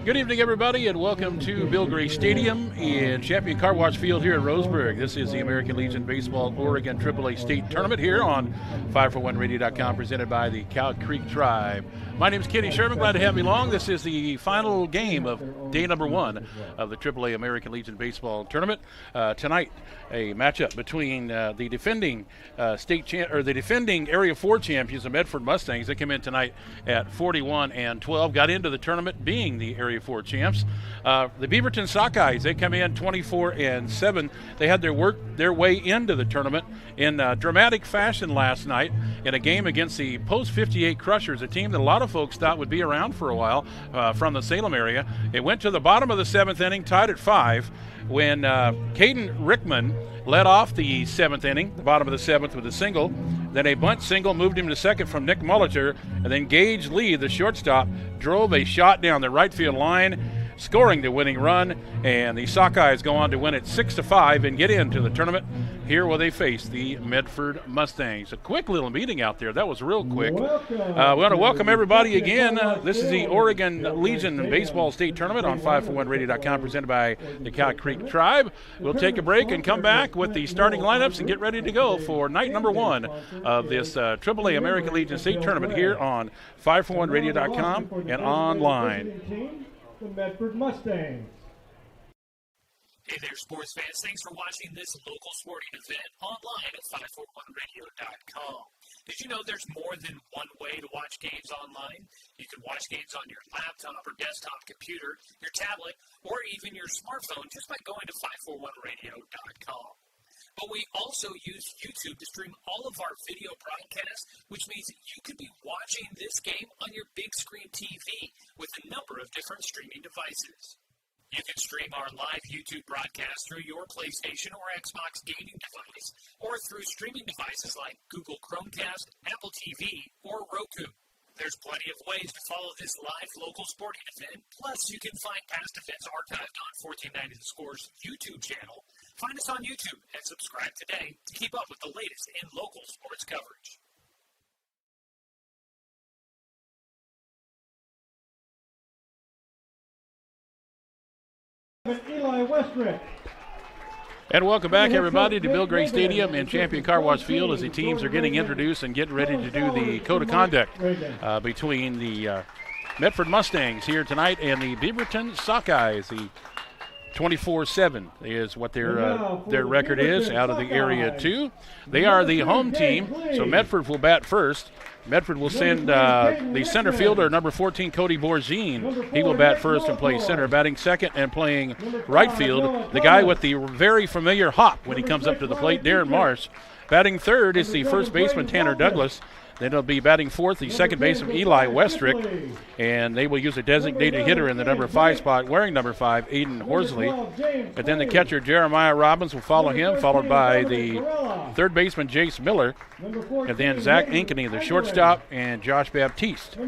Good evening, everybody, and welcome to Bill Gray Stadium in Champion Car Wash Field here in Roseburg. This is the American Legion Baseball Oregon AAA State Tournament here on 541radio.com, presented by the Cow Creek Tribe. My name is Kenny Sherman. Glad to have you along. This is the final game of day number one of the AAA American Legion Baseball Tournament. Tonight, a matchup between the defending the defending Area 4 champions, the Medford Mustangs. They came in tonight at 41-12, got into the tournament being the Area 4 champs. The Beaverton Sockeyes, they come in 24-7. They had their way into the tournament in dramatic fashion last night in a game against the Post 58 Crushers, a team that a lot of folks thought would be around for a while from the Salem area. It went to the bottom of the seventh inning, tied at 5, when Caden Rickman led off the seventh inning, the bottom of the seventh, with a single. Then a bunt single moved him to second from Nick Molitor, and then Gage Lee, the shortstop, drove a shot down the right field line, scoring the winning run, and the Sockeyes go on to win it 6-5 and get into the tournament. Here will they face the Medford Mustangs. A quick little meeting out there. That was real quick. We want to welcome everybody again. This is the Oregon Legion Baseball State Tournament on 541radio.com, presented by the Cow Creek Tribe. We'll take a break and come back with the starting lineups and get ready to go for night number one of this AAA American Legion State Tournament here on 541radio.com and online. The Medford Mustangs. Hey there, sports fans. Thanks for watching this local sporting event online at 541radio.com. Did you know there's more than one way to watch games online? You can watch games on your laptop or desktop computer, your tablet, or even your smartphone just by going to 541radio.com. But we also use YouTube to stream all of our video broadcasts, which means you could be watching this game on your big screen TV with a number of different streaming devices. You can stream our live YouTube broadcast through your PlayStation or Xbox gaming device, or through streaming devices like Google Chromecast, Apple TV, or Roku. There's plenty of ways to follow this live local sporting event. Plus, you can find past events archived on 1490 The Score's YouTube channel. Find us on YouTube and subscribe today to keep up with the latest in local sports coverage. Eli Westrick. And welcome back, everybody, to Bill Gray Stadium in Champion Car Wash Field as the teams are getting introduced and getting ready to do the code of conduct between the Medford Mustangs here tonight and the Beaverton Sockeyes. The 24-7 is what their record is out of the Area 2. They are the home team, so Medford will bat first. Medford will send the center fielder, number 14, Cody Bourgine. He will bat first and play center. Batting second and playing right field, the guy with the very familiar hop when he comes up to the plate, Darren Marsh. Batting third is the first baseman, Tanner Douglas. Then it'll be batting fourth, the second baseman, Eli Westrick. And they will use a designated hitter in the number 5 spot, wearing number 5, Aiden Horsley. And then the catcher, Jeremiah Robbins, will follow him, followed by the third baseman, Jace Miller. And then Zach Ankeny, the shortstop, and Josh Baptiste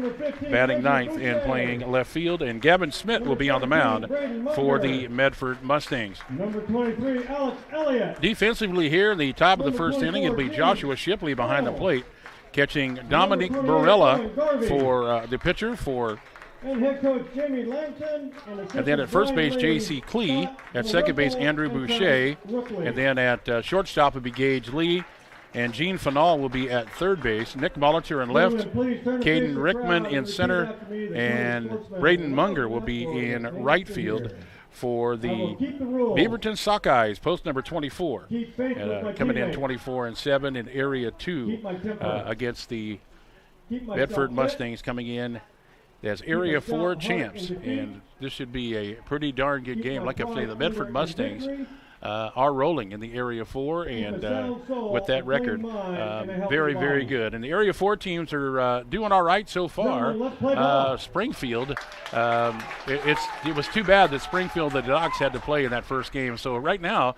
batting ninth and playing left field. And Gavin Smith will be on the mound for the Medford Mustangs. Number 23, Alex Elliott. Defensively here, the top of the first inning, it'll be Joshua Shipley behind the plate, catching Dominic Barella for the pitcher for. And head coach Jamie Langton. And then at first base, J.C. Klee. At second base, Andrew Boucher. And then at shortstop will be Gage Lee. And Gene Fanal will be at third base. Nick Molitor in left. Caden Rickman in center. And Braden Munger will be in right field for the Beaverton Sockeyes, post number 24. Coming in 24-7 in Area 2 against the Medford Mustangs, coming in as Area 4 champs. And this should be a pretty darn good game. Like I say, the Medford Mustangs are rolling in the Area 4, and with that record, very, very good. And the Area 4 teams are doing all right so far. Springfield, it was too bad that Springfield, the Docs, had to play in that first game. So right now,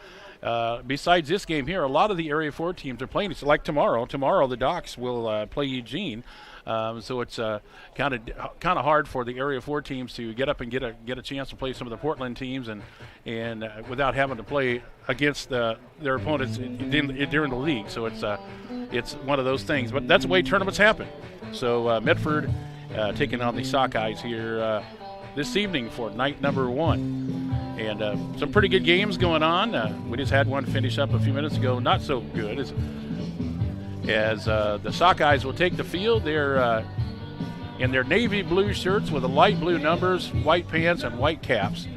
besides this game here, a lot of the Area 4 teams are playing. It's like tomorrow. Tomorrow the Docs will play Eugene. So it's kind of hard for the Area 4 teams to get up and get a chance to play some of the Portland teams and without having to play against their opponents during the league. So it's one of those things. But that's the way tournaments happen. So Medford taking on the Sockeyes here this evening for night number 1. And some pretty good games going on. We just had one finish up a few minutes ago. Not so good as the Sockeyes will take the field. They're in their navy blue shirts with the light blue numbers, white pants, and white caps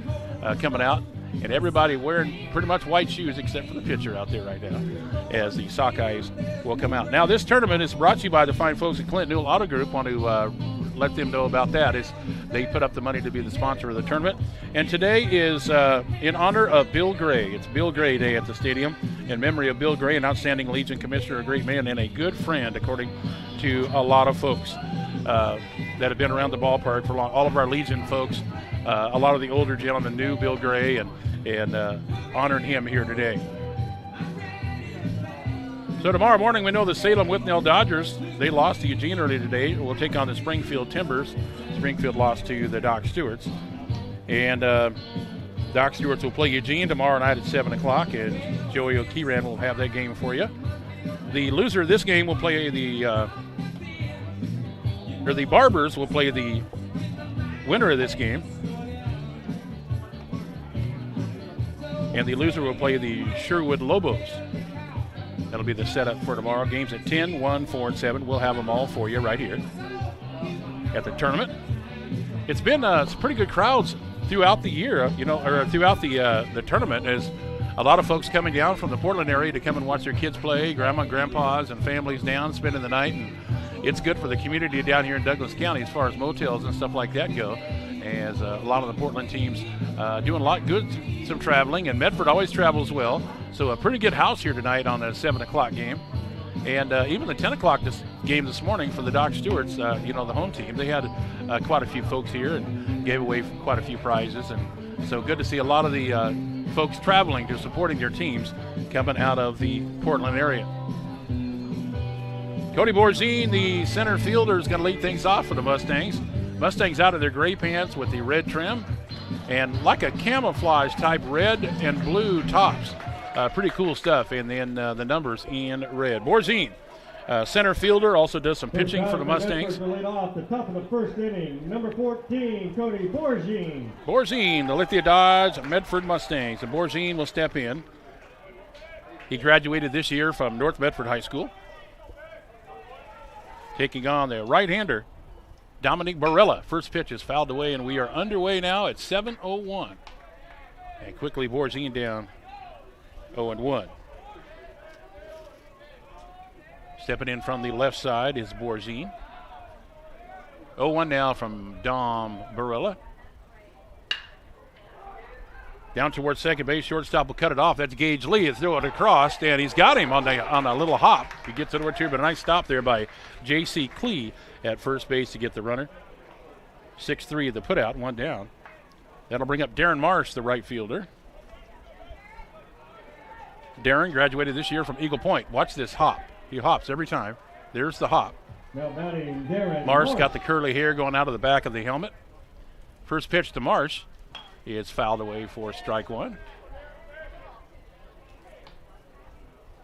coming out. And everybody wearing pretty much white shoes except for the pitcher out there right now as the Sockeyes will come out. Now, this tournament is brought to you by the fine folks at Clinton Newell Auto Group. Want to let them know about that. Is they put up the money to be the sponsor of the tournament. And today is in honor of Bill Gray. It's Bill Gray Day at the stadium in memory of Bill Gray, an outstanding Legion commissioner, a great man, and a good friend, according to a lot of folks that have been around the ballpark for long. All of our Legion folks, a lot of the older gentlemen knew Bill Gray and honoring him here today. So tomorrow morning, we know the Salem Whitnell Dodgers, they lost to Eugene early today. We'll take on the Springfield Timbers. Springfield lost to the Doc Stewarts. And Doc Stewarts will play Eugene tomorrow night at 7 o'clock, and Joey O'Keeran will have that game for you. The loser of this game will play the Barbers will play the winner of this game. And the loser will play the Sherwood Lobos. That'll be the setup for tomorrow. Games at 10, 1, 4, and 7. We'll have them all for you right here at the tournament. It's been some pretty good crowds throughout the year, or throughout the tournament. As a lot of folks coming down from the Portland area to come and watch their kids play, grandma and grandpas and families down spending the night. And it's good for the community down here in Douglas County as far as motels and stuff like that go. As a lot of the Portland teams doing a lot good, some traveling, and Medford always travels well. So a pretty good house here tonight on the 7 o'clock game. And even the 10 o'clock game this morning for the Doc Stewarts, the home team, they had quite a few folks here and gave away quite a few prizes. And so good to see a lot of the folks traveling to supporting their teams coming out of the Portland area. Cody Borzine, the center fielder, is going to lead things off for the Mustangs. Mustangs out of their gray pants with the red trim and like a camouflage type red and blue tops. Pretty cool stuff. And then the numbers in red. Borzine, center fielder, also does some pitching for the Mustangs. Lead off the top of the first inning, number 14, Cody Borzine. Borzine, the Lithia Dodge Medford Mustangs. And Borzine will step in. He graduated this year from North Medford High School. Taking on the right-hander, Dominic Barella. First pitch is fouled away, and we are underway now at 7:01. And quickly Borzine down 0-1. Stepping in from the left side is Borzine. 0-1 now from Dom Barella. Down towards second base, shortstop will cut it off. That's Gage Lee. He'll throw it across, and he's got him on a little hop. He gets it over to, but a nice stop there by J.C. Klee at first base to get the runner. 6-3 the putout, one down. That'll bring up Darren Marsh, the right fielder. Darren graduated this year from Eagle Point. Watch this hop. He hops every time. There's the hop. Now batting Darren Marsh got the curly hair going out of the back of the helmet. First pitch to Marsh is fouled away for strike one.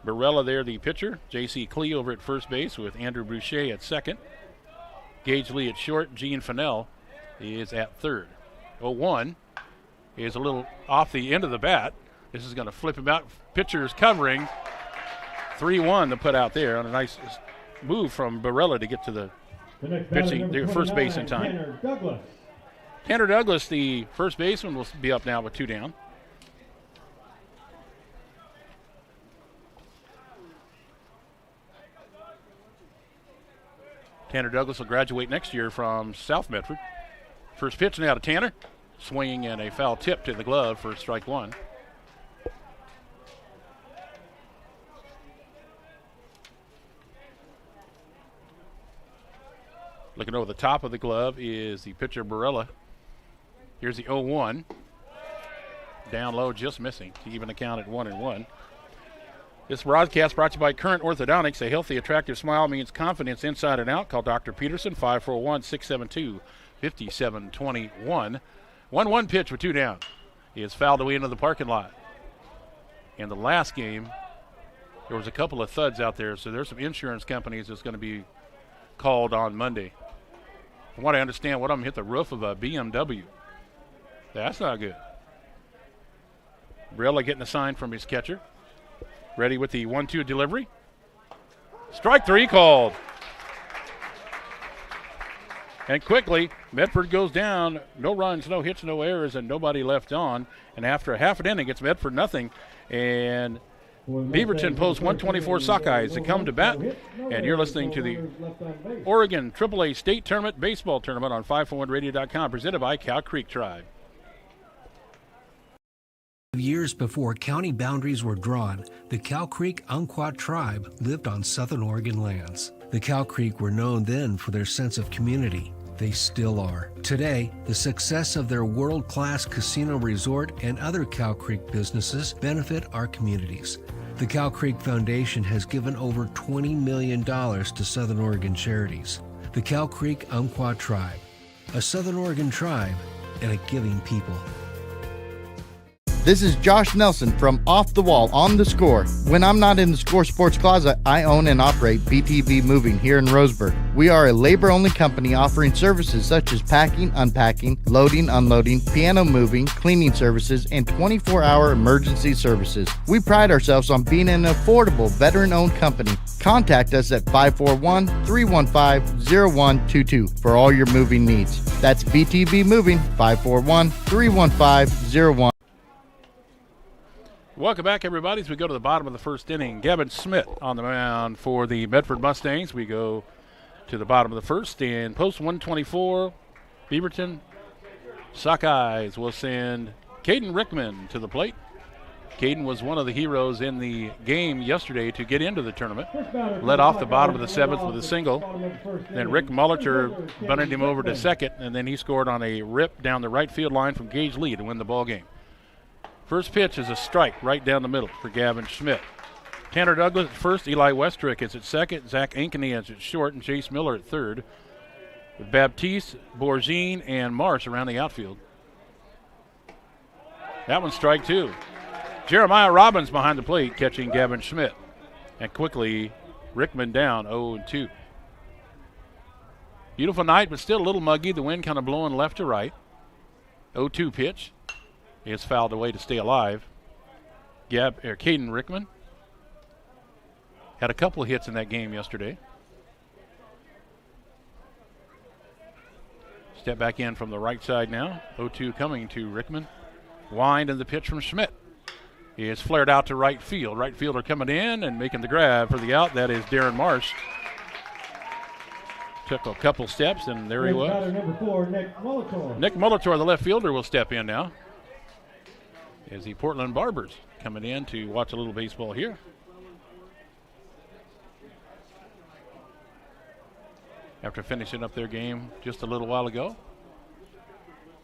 Barella there, the pitcher. J.C. Klee over at first base with Andrew Boucher at second. Gage Lee at short. Gene Fennell is at third. 0-1 is a little off the end of the bat. This is going to flip him out. Pitcher is covering. 3-1 to put out there on a nice move from Barella to get to the pitching, the first base in time. Tanner Douglas, the first baseman, will be up now with two down. Tanner Douglas will graduate next year from South Medford. First pitch now to Tanner. Swinging and a foul tip to the glove for strike one. Looking over the top of the glove is the pitcher Barella. Here's the 0-1. Down low, just missing to even the count at 1-1. This broadcast brought to you by Current Orthodontics. A healthy, attractive smile means confidence inside and out. Call Dr. Peterson, 541-672-5721. 1-1 pitch with two down. He is fouled away into the parking lot. In the last game, there was a couple of thuds out there, so there's some insurance companies that's going to be called on Monday. From what I understand, one of them hit the roof of a BMW. That's not good. Brilla getting a sign from his catcher. Ready with the 1-2 delivery. Strike 3 called. And quickly, Medford goes down. No runs, no hits, no errors, and nobody left on. And after a half an inning, it's Medford nothing. And Beaverton posts 124 Sockeyes to come to bat. And you're listening to the Oregon AAA State Tournament Baseball Tournament on 541radio.com, presented by Cow Creek Tribe. Years before county boundaries were drawn, the Cow Creek Umpqua tribe lived on southern Oregon lands. The Cow Creek were known then for their sense of community. They still are. Today, the success of their world-class casino resort and other Cow Creek businesses benefit our communities. The Cow Creek Foundation has given over $20 million to Southern Oregon charities. The Cow Creek Umpqua tribe, a Southern Oregon tribe and a giving people. This is Josh Nelson from Off the Wall on The Score. When I'm not in the Score Sports Closet, I own and operate BTV Moving here in Roseburg. We are a labor-only company offering services such as packing, unpacking, loading, unloading, piano moving, cleaning services, and 24-hour emergency services. We pride ourselves on being an affordable, veteran-owned company. Contact us at 541-315-0122 for all your moving needs. That's BTV Moving, 541-315-0122. Welcome back, everybody, as we go to the bottom of the first inning. Gavin Smith on the mound for the Medford Mustangs. We go to the bottom of the first, and post 124, Beaverton Sockeyes will send Caden Rickman to the plate. Caden was one of the heroes in the game yesterday to get into the tournament. Led off the bottom of the seventh with a single. Then Rick Mulliter bunted him over to second, and then he scored on a rip down the right field line from Gage Lee to win the ball game. First pitch is a strike right down the middle for Gavin Schmidt. Tanner Douglas at first, Eli Westrick is at second, Zach Ankeny is at short, and Chase Miller at third. With Baptiste, Borzine, and Marsh around the outfield. That one's strike two. Jeremiah Robbins behind the plate catching Gavin Schmidt. And quickly, Rickman down 0-2. Beautiful night, but still a little muggy. The wind kind of blowing left to right. 0-2 pitch. Is fouled away to stay alive. Caden Rickman had a couple of hits in that game yesterday. Step back in from the right side now. 0-2 coming to Rickman. Wind and the pitch from Schmidt. He is flared out to right field. Right fielder coming in and making the grab for the out. That is Darren Marsh. Took a couple steps and there he was. Number 4, Nick Molitor. Nick Molitor, the left fielder, will step in now. As the Portland Barbers coming in to watch a little baseball here. After finishing up their game just a little while ago.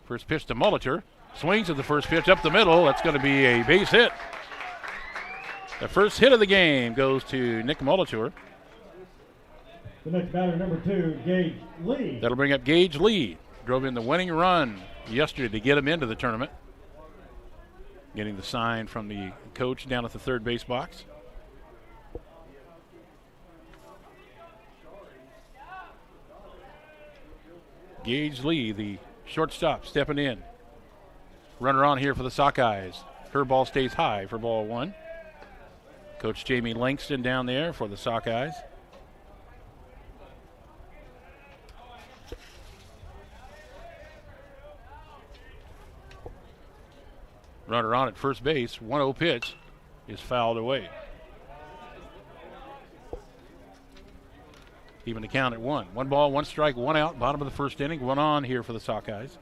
First pitch to Molitor. Swings at the first pitch up the middle. That's going to be a base hit. The first hit of the game goes to Nick Molitor. The next batter, number 2, Gage Lee. That'll bring up Gage Lee. Drove in the winning run yesterday to get him into the tournament. Getting the sign from the coach down at the third base box. Gage Lee, the shortstop, stepping in. Runner on here for the Sockeyes. Her ball stays high for ball one. Coach Jamie Langston down there for the Sockeyes. Runner on at first base, 1-0 pitch is fouled away. Even the count at 1. 1 ball, 1 strike, 1 out, bottom of the first inning. 1 on here for the Sockeyes.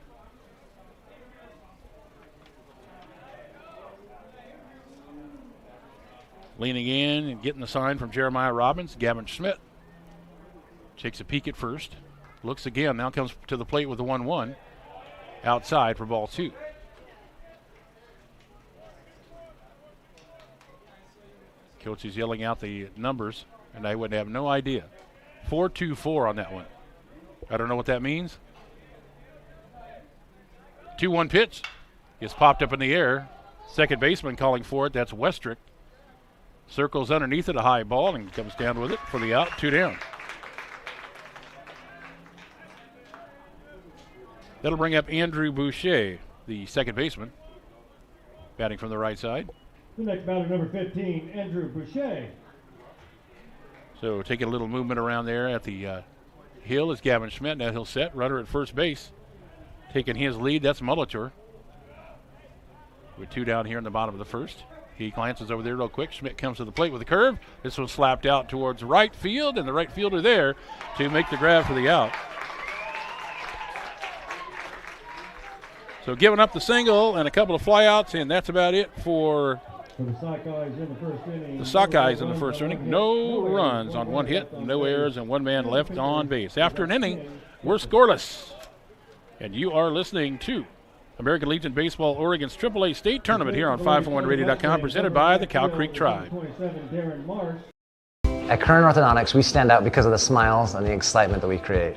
Leaning in and getting the sign from Jeremiah Robbins, Gavin Schmidt. Takes a peek at first. Looks again, now comes to the plate with the 1-1. Outside for ball 2. Coach is yelling out the numbers, and I would have no idea. 4-2-4 on that one. I don't know what that means. 2-1 pitch is popped up in the air. Second baseman calling for it. That's Westrick. Circles underneath it, a high ball, and comes down with it for the out. 2 down. That'll bring up Andrew Boucher the second baseman, batting from the right side. The next batter, number 15, Andrew Boucher. So taking a little movement around there at the hill is Gavin Schmidt. Now he'll set, runner at first base. Taking his lead, that's Molitor. With 2 down here in the bottom of the first. He glances over there real quick. Schmidt comes to the plate with a curve. This one slapped out towards right field, and the right fielder there to make the grab for the out. So giving up the single and a couple of flyouts, and that's about it for the Sockeyes in the first inning. The Sockeyes in the first inning. No runs on 1 hit, no errors, and 1 man left on base. After an inning, we're scoreless. And you are listening to American Legion Baseball Oregon's AAA State Tournament here on 541radio.com, presented by the Cow Creek Tribe. At Current Orthodontics, we stand out because of the smiles and the excitement that we create.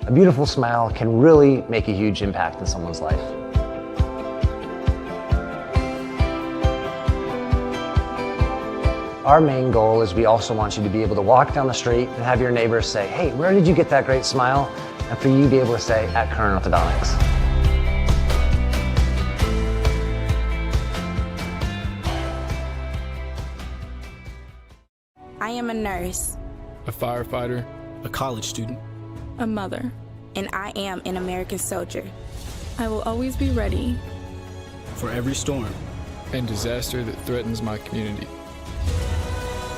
A beautiful smile can really make a huge impact in someone's life. Our main goal is we also want you to be able to walk down the street and have your neighbors say, "Hey, where did you get that great smile?" And for you to be able to say, "At Current Orthodontics." I am a nurse, a firefighter, a college student, a mother, and I am an American soldier. I will always be ready for every storm and disaster that threatens my community.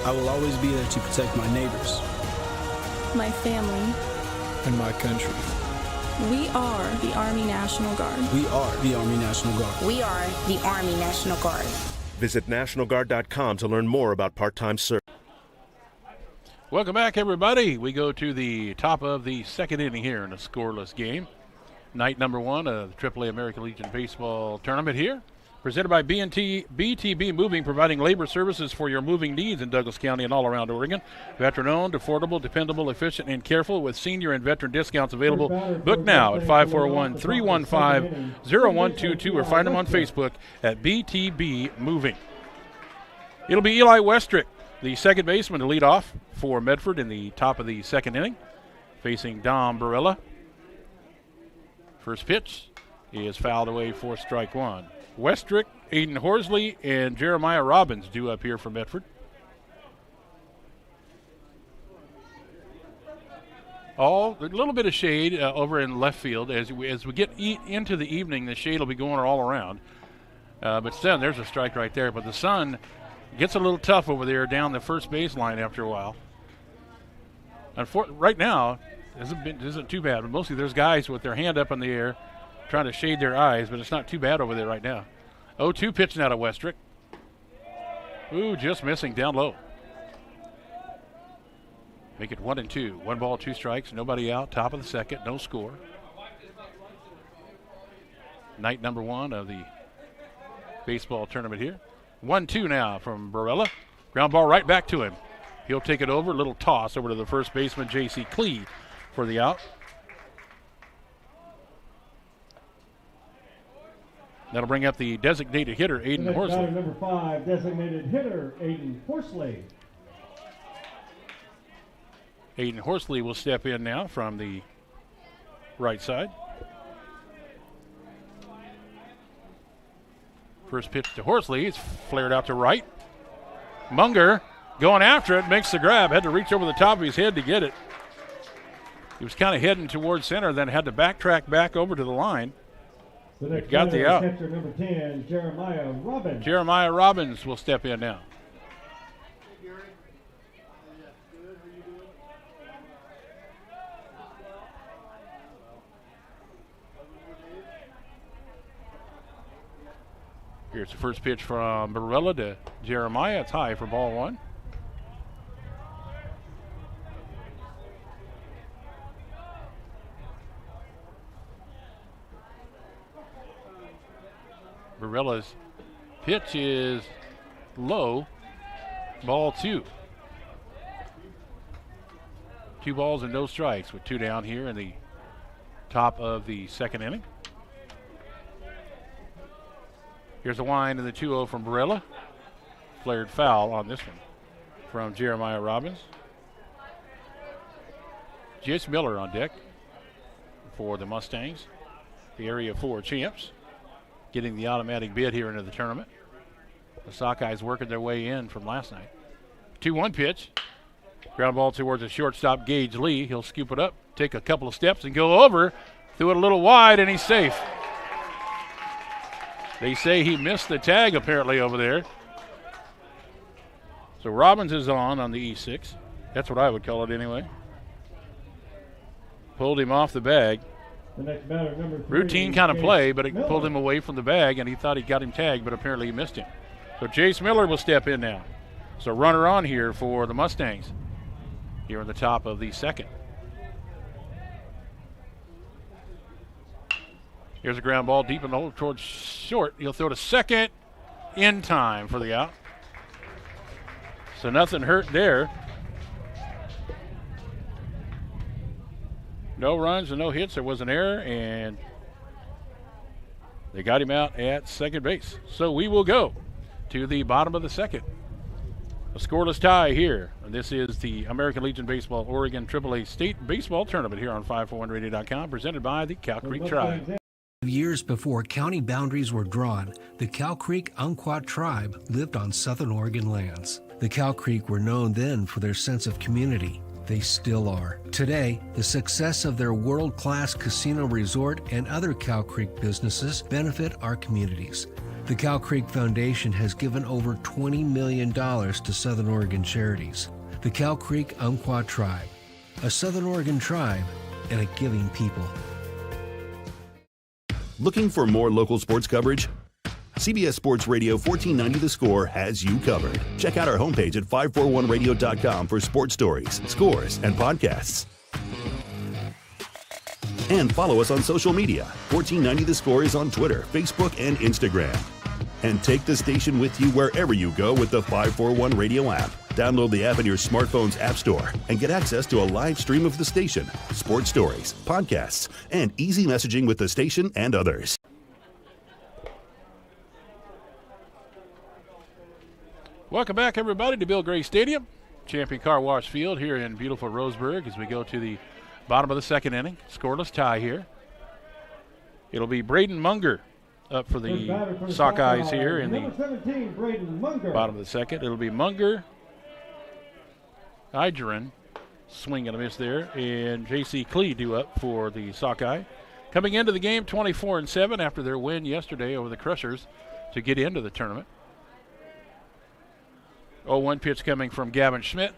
I will always be there to protect my neighbors, my family, and my country. We are the Army National Guard. We are the Army National Guard. We are the Army National Guard. Visit nationalguard.com to learn more about part-time service. Welcome back, everybody. We go to the top of the second inning here in a scoreless game. Night number 1 of the AAA American Legion Baseball Tournament here. Presented by BTB Moving, providing labor services for your moving needs in Douglas County and all around Oregon. Veteran-owned, affordable, dependable, efficient, and careful with senior and veteran discounts available. Book now at 541-315-0122 or find them on Facebook at BTB Moving. It'll be Eli Westrick, the second baseman, to lead off for Medford in the top of the second inning, facing Dom Barella. First pitch is fouled away for strike 1. Westrick, Aiden Horsley, and Jeremiah Robbins due up here for Medford. A little bit of shade over in left field. As we get into the evening, the shade will be going all around. But then there's a strike right there. But the sun gets a little tough over there down the first baseline after a while. Right now, isn't too bad. But mostly there's guys with their hand up in the air trying to shade their eyes, but it's not too bad over there right now. 0-2 pitching out of Westrick. Ooh, just missing down low. Make it 1-2. 1 ball, 2 strikes, nobody out. Top of the second, no score. Night number 1 of the baseball tournament here. 1-2 now from Barella. Ground ball right back to him. He'll take it over. A little toss over to the first baseman, J.C. Clee, for the out. That'll bring up the designated hitter, Aiden Horsley. Number 5, designated hitter, Aiden Horsley. Aiden Horsley will step in now from the right side. First pitch to Horsley. It's flared out to right. Munger going after it, makes the grab. Had to reach over the top of his head to get it. He was kind of heading towards center, then had to backtrack back over to the line. It got the out. Catcher number 10, Jeremiah Robbins. Jeremiah Robbins will step in now. Here's the first pitch from Barella to Jeremiah. It's high for ball 1. Barella's pitch is low. Ball 2. 2 balls and no strikes with 2 down here in the top of the second inning. Here's a wind in the 2-0 from Barella. Flared foul on this one from Jeremiah Robbins. Jace Miller on deck for the Mustangs, the Area 4 champs. getting the automatic bid here into the tournament. The Sockeyes working their way in from last night. 2-1 pitch. Ground ball towards the shortstop, Gage Lee. He'll scoop it up, take a couple of steps, and go over. Threw it a little wide, and he's safe. They say he missed the tag apparently over there. So Robbins is on the E6. That's what I would call it anyway. Pulled him off the bag. The next batter, number 3, Routine kind of play, but it Miller. pulled him away from the bag, and he thought he got him tagged, but apparently he missed him. So Jace Miller will step in now. So runner on here for the Mustangs here in the top of the second. Here's a ground ball deep in the hole towards short. He'll throw to second in time for the out. So nothing hurt there. No runs and no hits. There was an error, and they got him out at second base. So we will go to the bottom of the second. A scoreless tie here. This is the American Legion Baseball Oregon AAA State Baseball Tournament here on 541radio.com, presented by the Cow Creek Tribe. Years before county boundaries were drawn, the Cow Creek Umpqua tribe lived on southern Oregon lands. The Cow Creek were known then for their sense of community. They still are. Today, the success of their world-class casino resort and other Cow Creek businesses benefit our communities. The Cow Creek Foundation has given over $20 million to Southern Oregon charities. The Cow Creek Umpqua Tribe, a Southern Oregon tribe and a giving people. Looking for more local sports coverage? CBS Sports Radio 1490 The Score has you covered. Check out our homepage at 541radio.com for sports stories, scores, and podcasts. And follow us on social media. 1490 The Score is on Twitter, Facebook, and Instagram. And take the station with you wherever you go with the 541 Radio app. Download the app in your smartphone's app store and get access to a live stream of the station, sports stories, podcasts, and easy messaging with the station and others. Welcome back, everybody, to Bill Gray Stadium, Champion Car Wash Field here in beautiful Roseburg as we go to the bottom of the second inning. Scoreless tie here. It'll be Braden Munger up for the Sockeyes here in the 17, Braden Munger. Bottom of the second. It'll be Munger, Idrin, swing and a miss there, and J.C. Clee due up for the Sockeye. Coming into the game 24-7 after their win yesterday over the Crushers to get into the tournament. 0-1 pitch coming from Gavin Schmidt.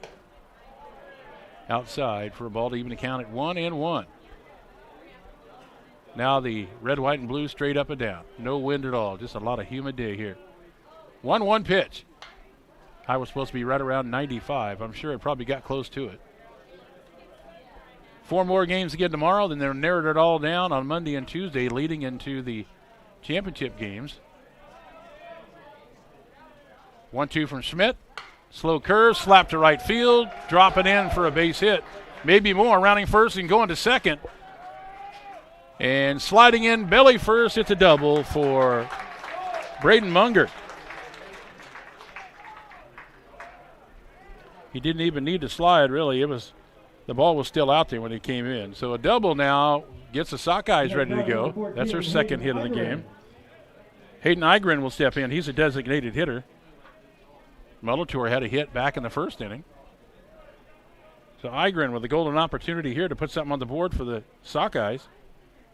Outside for a ball to even the count at 1-1. Now the red, white, and blue straight up and down. No wind at all. Just a lot of humid day here. 1-1 pitch. High was supposed to be right around 95. I'm sure it probably got close to it. 4 more games again tomorrow. Then they'll narrow it all down on Monday and Tuesday, leading into the championship games. 1-2 from Schmidt. Slow curve, slap to right field, drop it in for a base hit. Maybe more, rounding first and going to second. And sliding in belly first, it's a double for Braden Munger. He didn't even need to slide, really. The ball was still out there when he came in. So a double now gets the Sockeyes ready to go. That's her second hit of the game. Hayden Igren will step in. He's a designated hitter. Molitor had a hit back in the first inning. So Igren with a golden opportunity here to put something on the board for the Sockeyes.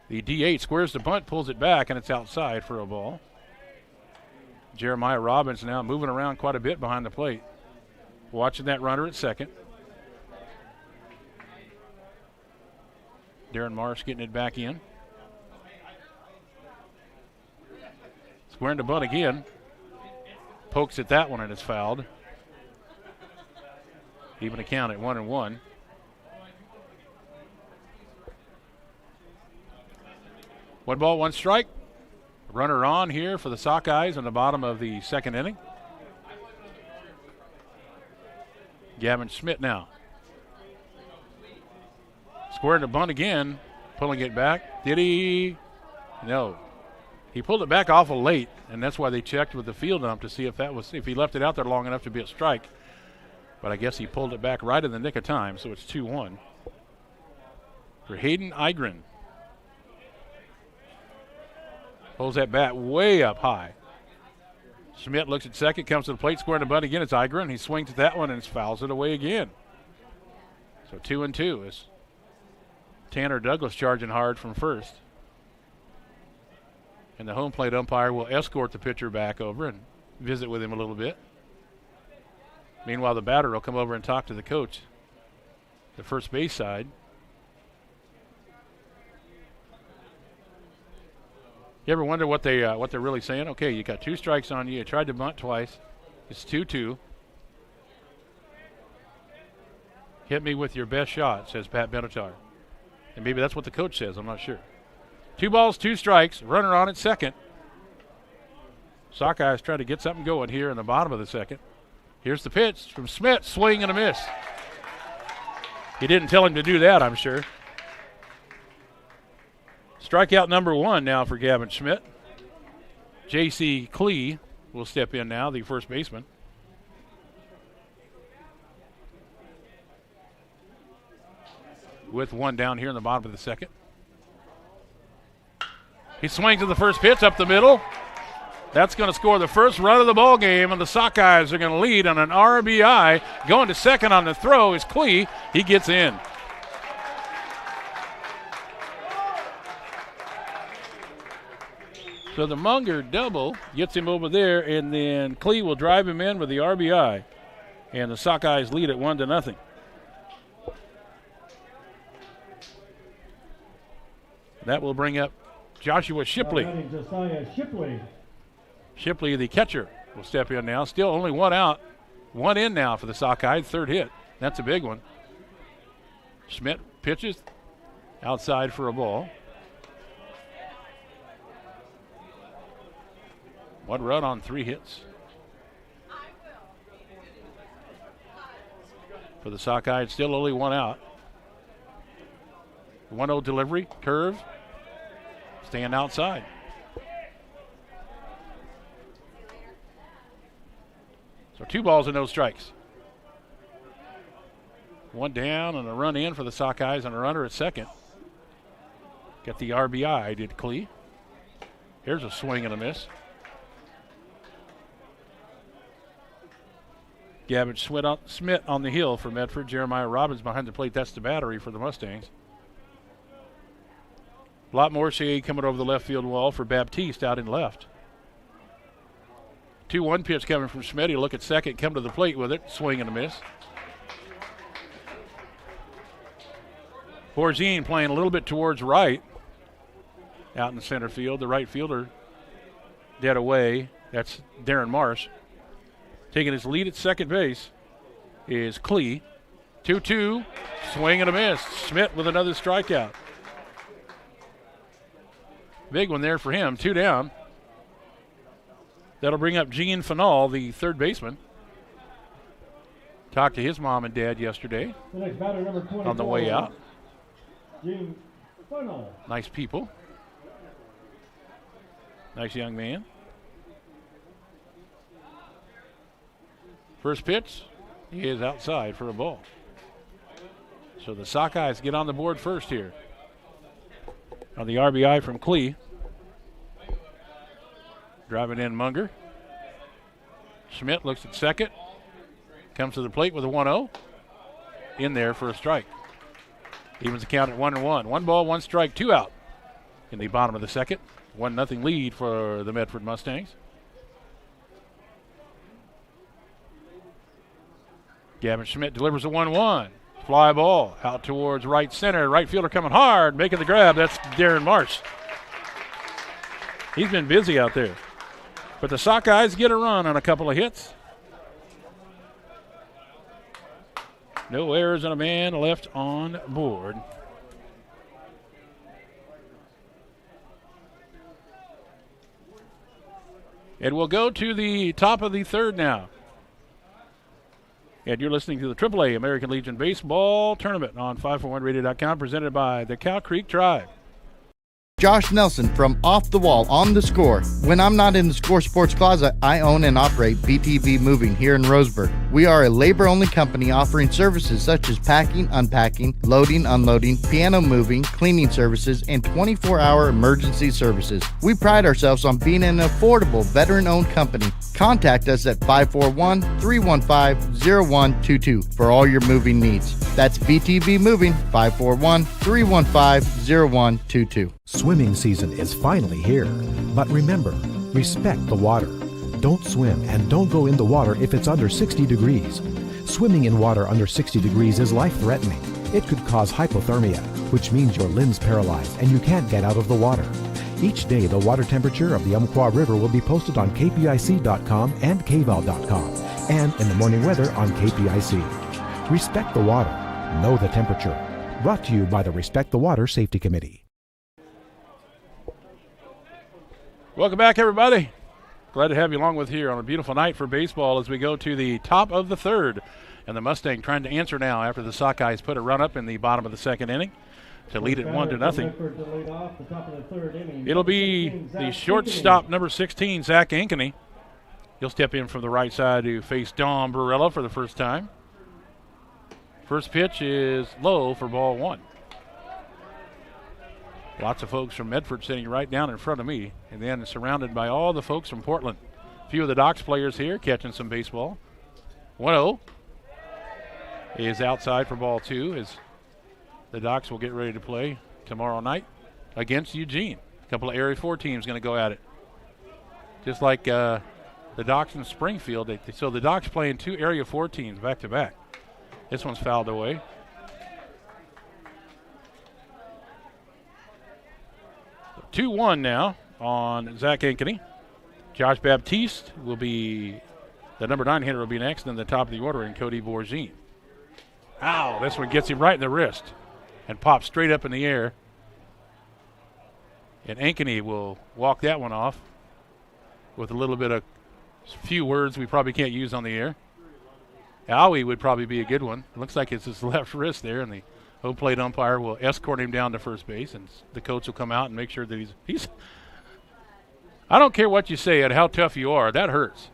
The D8 squares the bunt, pulls it back, and it's outside for a ball. Jeremiah Robbins now moving around quite a bit behind the plate. Watching that runner at second. Darren Marsh getting it back in. Squaring the bunt again. Pokes at that one and it's fouled. Even a count at 1-1. One ball, one strike. Runner on here for the Sockeyes in the bottom of the second inning. Gavin Schmidt now. Squaring the bunt again, pulling it back. Did he? No. He pulled it back awful late, and that's why they checked with the field ump to see if he left it out there long enough to be a strike. But I guess he pulled it back right in the nick of time, so it's 2-1 for Hayden Igren. Pulls that bat way up high. Schmidt looks at second, comes to the plate, squaring the bunt again. It's Igren. He swings at that one and fouls it away again. So 2-2 is Tanner Douglas charging hard from first. And the home plate umpire will escort the pitcher back over and visit with him a little bit. Meanwhile, the batter will come over and talk to the coach, the first base side. You ever wonder what they're really saying? Okay, you got 2 strikes on you. You tried to bunt twice. It's 2-2. Hit me with your best shot, says Pat Benatar. And maybe that's what the coach says. I'm not sure. 2 balls, 2 strikes. Runner on at second. Sockeyes trying to get something going here in the bottom of the second. Here's the pitch from Schmidt. Swing and a miss. He didn't tell him to do that, I'm sure. Strikeout number 1 now for Gavin Schmidt. J.C. Klee will step in now, the first baseman. With 1 down here in the bottom of the second. He swings to the first pitch up the middle. That's going to score the first run of the ball game, and the Sockeyes are going to lead on an RBI. Going to second on the throw is Klee. He gets in. So the Munger double gets him over there, and then Klee will drive him in with the RBI. And the Sockeyes lead at 1-0. That will bring up Joshua Shipley. Shipley, the catcher, will step in now. Still only 1 out. 1 in now for the Sockeyes. 3rd hit. That's a big one. Schmidt pitches outside for a ball. 1 run on 3 hits. For the Sockeyes, still only 1 out. 1-0 delivery, curve, staying outside. So 2 balls and no strikes. 1 down and a run in for the Sockeyes and a runner at second. Got the RBI, did Klee. Here's a swing and a miss. Gavin Schmidt on the hill for Medford. Jeremiah Robbins behind the plate. That's the battery for the Mustangs. Lot Morsier coming over the left field wall for Baptiste out in left. 2-1 pitch coming from Schmidt. He'll look at second, come to the plate with it. Swing and a miss. Borzine playing a little bit towards right out in the center field. The right fielder dead away. That's Darren Marsh. Taking his lead at second base is Klee. 2-2, swing and a miss. Schmidt with another strikeout. Big one there for him, 2 down. That'll bring up Gene Fanal, the third baseman. Talked to his mom and dad yesterday on the way out. Gene Fanal. Nice people. Nice young man. First pitch, he is outside for a ball. So the Sockeyes get on the board first here. On the RBI from Klee. Driving in Munger. Schmidt looks at second. Comes to the plate with a 1-0. In there for a strike. Evens the count at 1-1. 1 ball, 1 strike, 2 out. In the bottom of the second. 1-0 lead for the Medford Mustangs. Gavin Schmidt delivers a 1-1. Fly ball out towards right center. Right fielder coming hard, making the grab. That's Darren Marsh. He's been busy out there. But the Sockeyes get a run on a couple of hits. No errors and a man left on board. And we'll go to the top of the third now. And you're listening to the AAA American Legion Baseball Tournament on 541radio.com, presented by the Cow Creek Tribe. Josh Nelson from Off the Wall on the Score. When I'm not in the Score Sports Closet, I own and operate BTV Moving here in Roseburg. We are a labor-only company offering services such as packing, unpacking, loading, unloading, piano moving, cleaning services, and 24-hour emergency services. We pride ourselves on being an affordable, veteran-owned company. Contact us at 541-315-0122 for all your moving needs. That's BTV Moving, 541-315-0122. Swimming season is finally here, but remember, respect the water. Don't swim and don't go in the water if it's under 60 degrees. Swimming in water under 60 degrees is life-threatening. It could cause hypothermia, which means your limbs paralyzed and you can't get out of the water. Each day, the water temperature of the Umpqua River will be posted on kpic.com and kval.com, and in the morning weather on KPIC. Respect the water. Know the temperature. Brought to you by the Respect the Water Safety Committee. Welcome back, everybody. Glad to have you along with here on a beautiful night for baseball as we go to the top of the third. And the Mustang trying to answer now after the Sockeyes put a run up in the bottom of the second inning to lead it 1-0. It'll be the shortstop, number 16, Zach Ankeny. He'll step in from the right side to face Dom Barella for the first time. First pitch is low for ball one. Lots of folks from Medford sitting right down in front of me, and then surrounded by all the folks from Portland. A few of the Docks players here catching some baseball. 1-0 is outside for ball two as the Docks will get ready to play tomorrow night against Eugene. A couple of Area 4 teams going to go at it. Just like the Docks in Springfield. So the Docks playing two Area 4 teams back-to-back. This one's fouled away. So 2-1 now on Zach Ankeny. Josh Baptiste will be, the number 9 hitter will be next, and the top of the order in Cody Bourgine. Ow, this one gets him right in the wrist and pops straight up in the air. And Ankeny will walk that one off with a little bit of few words we probably can't use on the air. Owie would probably be a good one. It looks like it's his left wrist there, and the home plate umpire will escort him down to first base, and the coach will come out and make sure that he's I don't care what you say and how tough you are, that hurts.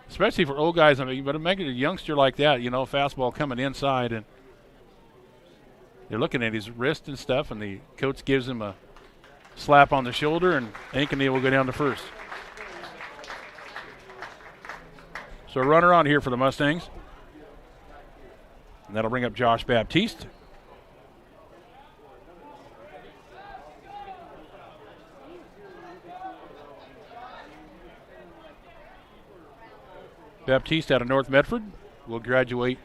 Especially for old guys. I mean, but imagine a youngster like that, you know, fastball coming inside, and they're looking at his wrist and stuff, and the coach gives him a slap on the shoulder, and Ankeny will go down to first. So a runner on here for the Mustangs. And that'll bring up Josh Baptiste. Baptiste out of North Medford will graduate.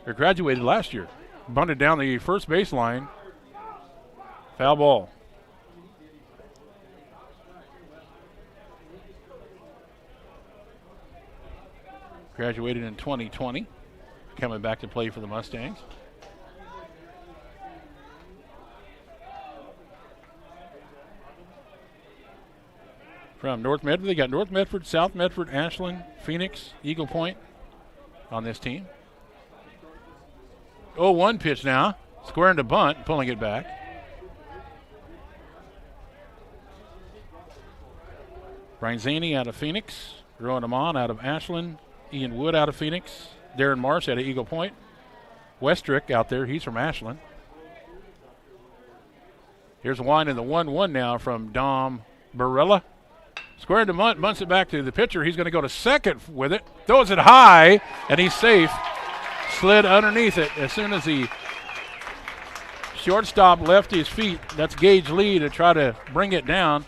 Or graduated last year. Bunted down the first baseline. Foul ball. Graduated in 2020. Coming back to play for the Mustangs. From North Medford, they got North Medford, South Medford, Ashland, Phoenix, Eagle Point on this team. 0-1 pitch now. Squaring to bunt, pulling it back. Brian Zaney out of Phoenix. Rowan Amon out of Ashland. Ian Wood out of Phoenix. Darren Marsh out of Eagle Point. Westrick out there, he's from Ashland. Here's a wind in the 1-1 now from Dom Barella. Squaring to bunt, bunts it back to the pitcher. He's going to go to second with it. Throws it high, and he's safe. Slid underneath it as soon as the shortstop left his feet. That's Gage Lee to try to bring it down.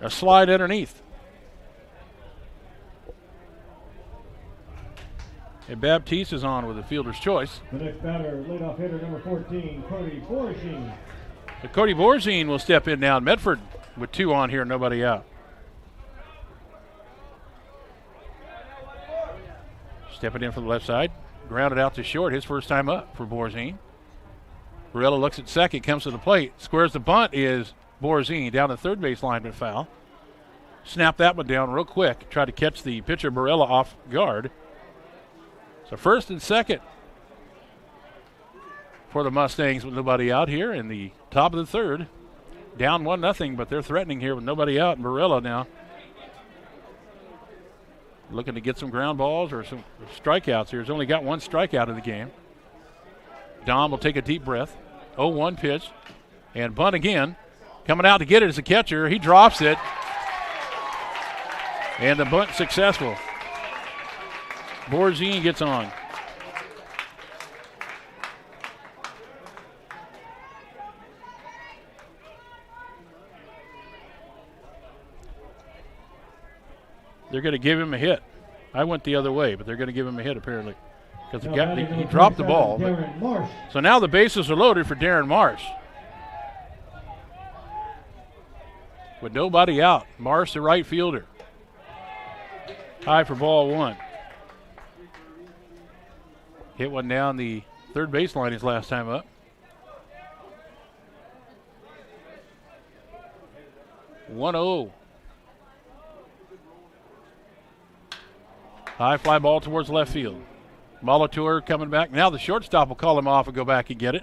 A slide underneath. And Baptiste is on with a fielder's choice. The next batter, leadoff hitter number 14, Cody Bourgine. So Cody Bourgine will step in now. Medford with 2 on here, nobody out. Stepping in from the left side. Grounded out to short, his first time up for Bourgine. Barella looks at second, comes to the plate. Squares the bunt is Bourgine down the third base line, but foul. Snap that one down real quick. Try to catch the pitcher Barella off guard. So first and second for the Mustangs with nobody out here in the top of the third. Down 1-0, but they're threatening here with nobody out. And Barella now looking to get some ground balls or some strikeouts here. He's only got one strikeout in the game. Dom will take a deep breath. 0-1 pitch. And bunt again. Coming out to get it as a catcher. He drops it. And the bunt successful. Borzine gets on. They're going to give him a hit. I went the other way, but they're going to give him a hit apparently because he dropped the ball. So now the bases are loaded for Darren Marsh. With nobody out. Marsh, the right fielder. High for ball one. Hit one down the third baseline his last time up. 1-0. High fly ball towards left field. Molitor coming back. Now the shortstop will call him off and go back and get it.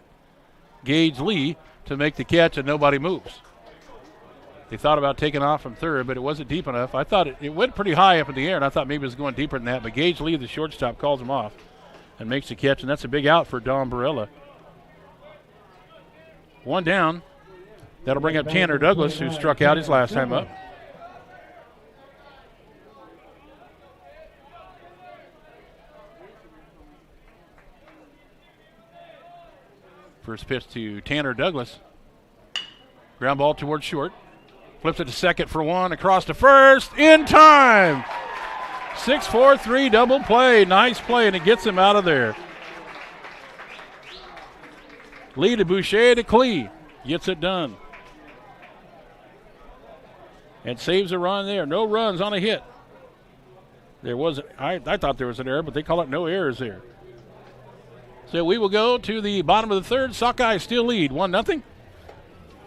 Gage Lee to make the catch, and nobody moves. They thought about taking off from third, but it wasn't deep enough. I thought it went pretty high up in the air, and I thought maybe it was going deeper than that. But Gage Lee, the shortstop, calls him off and makes the catch, and that's a big out for Don Barella. One down. That'll bring up Tanner Douglas, who struck out his last time up. First pitch to Tanner Douglas. Ground ball towards short. Flips it to second for one. Across to first. In time. 6-4-3 double play. Nice play, and it gets him out of there. Lee to Boucher to Klee. Gets it done. And saves a run there. No runs on a hit. There wasn't. I thought there was an error, but they call it no errors there. So we will go to the bottom of the third. Sockeyes still lead 1-0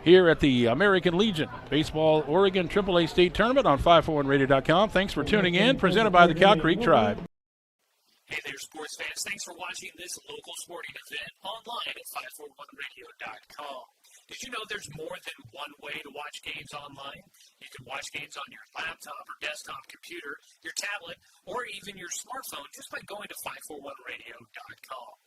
here at the American Legion Baseball Oregon AAA State Tournament on 541radio.com. Thanks for tuning in. Presented by the Cow Creek Tribe. Hey there, sports fans. Thanks for watching this local sporting event online at 541radio.com. Did you know there's more than one way to watch games online? You can watch games on your laptop or desktop computer, your tablet, or even your smartphone just by going to 541radio.com.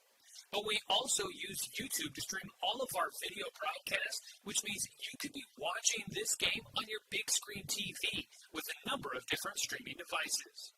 But we also use YouTube to stream all of our video broadcasts, which means you could be watching this game on your big screen TV with a number of different streaming devices.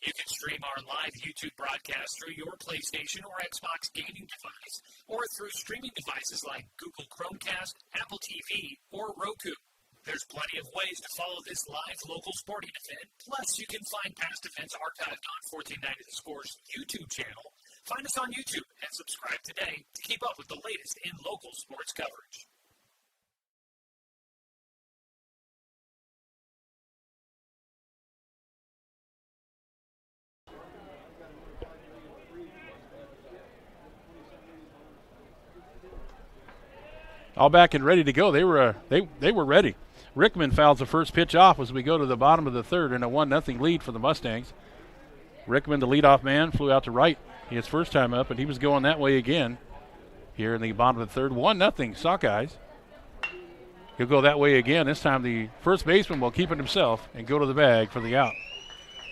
You can stream our live YouTube broadcast through your PlayStation or Xbox gaming device, or through streaming devices like Google Chromecast, Apple TV, or Roku. There's plenty of ways to follow this live local sporting event. Plus, you can find past events archived on 1490 The Score's YouTube channel. Find us on YouTube and subscribe today to keep up with the latest in local sports coverage. All back and ready to go. They were ready. Rickman fouls the first pitch off as we go to the bottom of the third in a 1-0 lead for the Mustangs. Rickman, the leadoff man, flew out to right his first time up, and he was going that way again here in the bottom of the third. 1-0 Sockeyes. He'll go that way again. This time the first baseman will keep it himself and go to the bag for the out.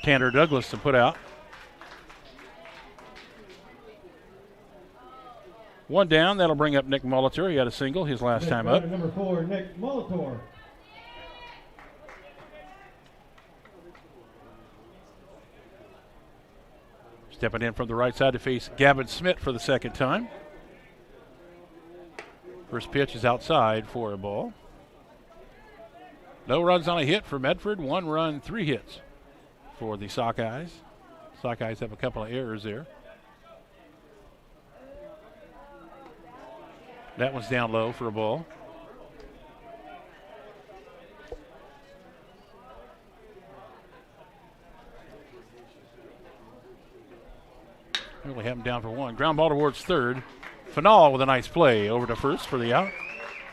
Tanner Douglas to put out. One down. That'll bring up Nick Molitor. He had a single his last time up. Number 4, Nick Molitor. Stepping in from the right side to face Gavin Smith for the second time. First pitch is outside for a ball. No runs on a hit for Medford. 1 run, 3 hits for the Sockeyes. Sockeyes have a couple of errors there. That one's down low for a ball. Really have him down for 1. Ground ball towards third. Fanal with a nice play over to first for the out.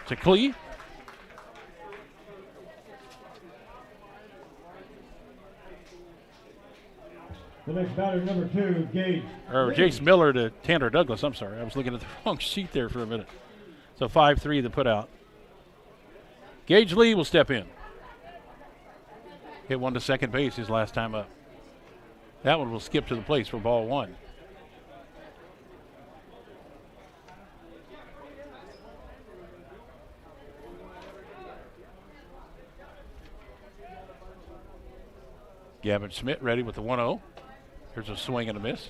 To Klee. The next batter, number 2, Gage. Or Jace Miller to Tanner Douglas. I'm sorry. I was looking at the wrong sheet there for a minute. So 5-3 the put out. Gage Lee will step in. Hit one to second base his last time up. That one will skip to the place for ball 1. Gavin Schmidt ready with the 1-0. Here's a swing and a miss.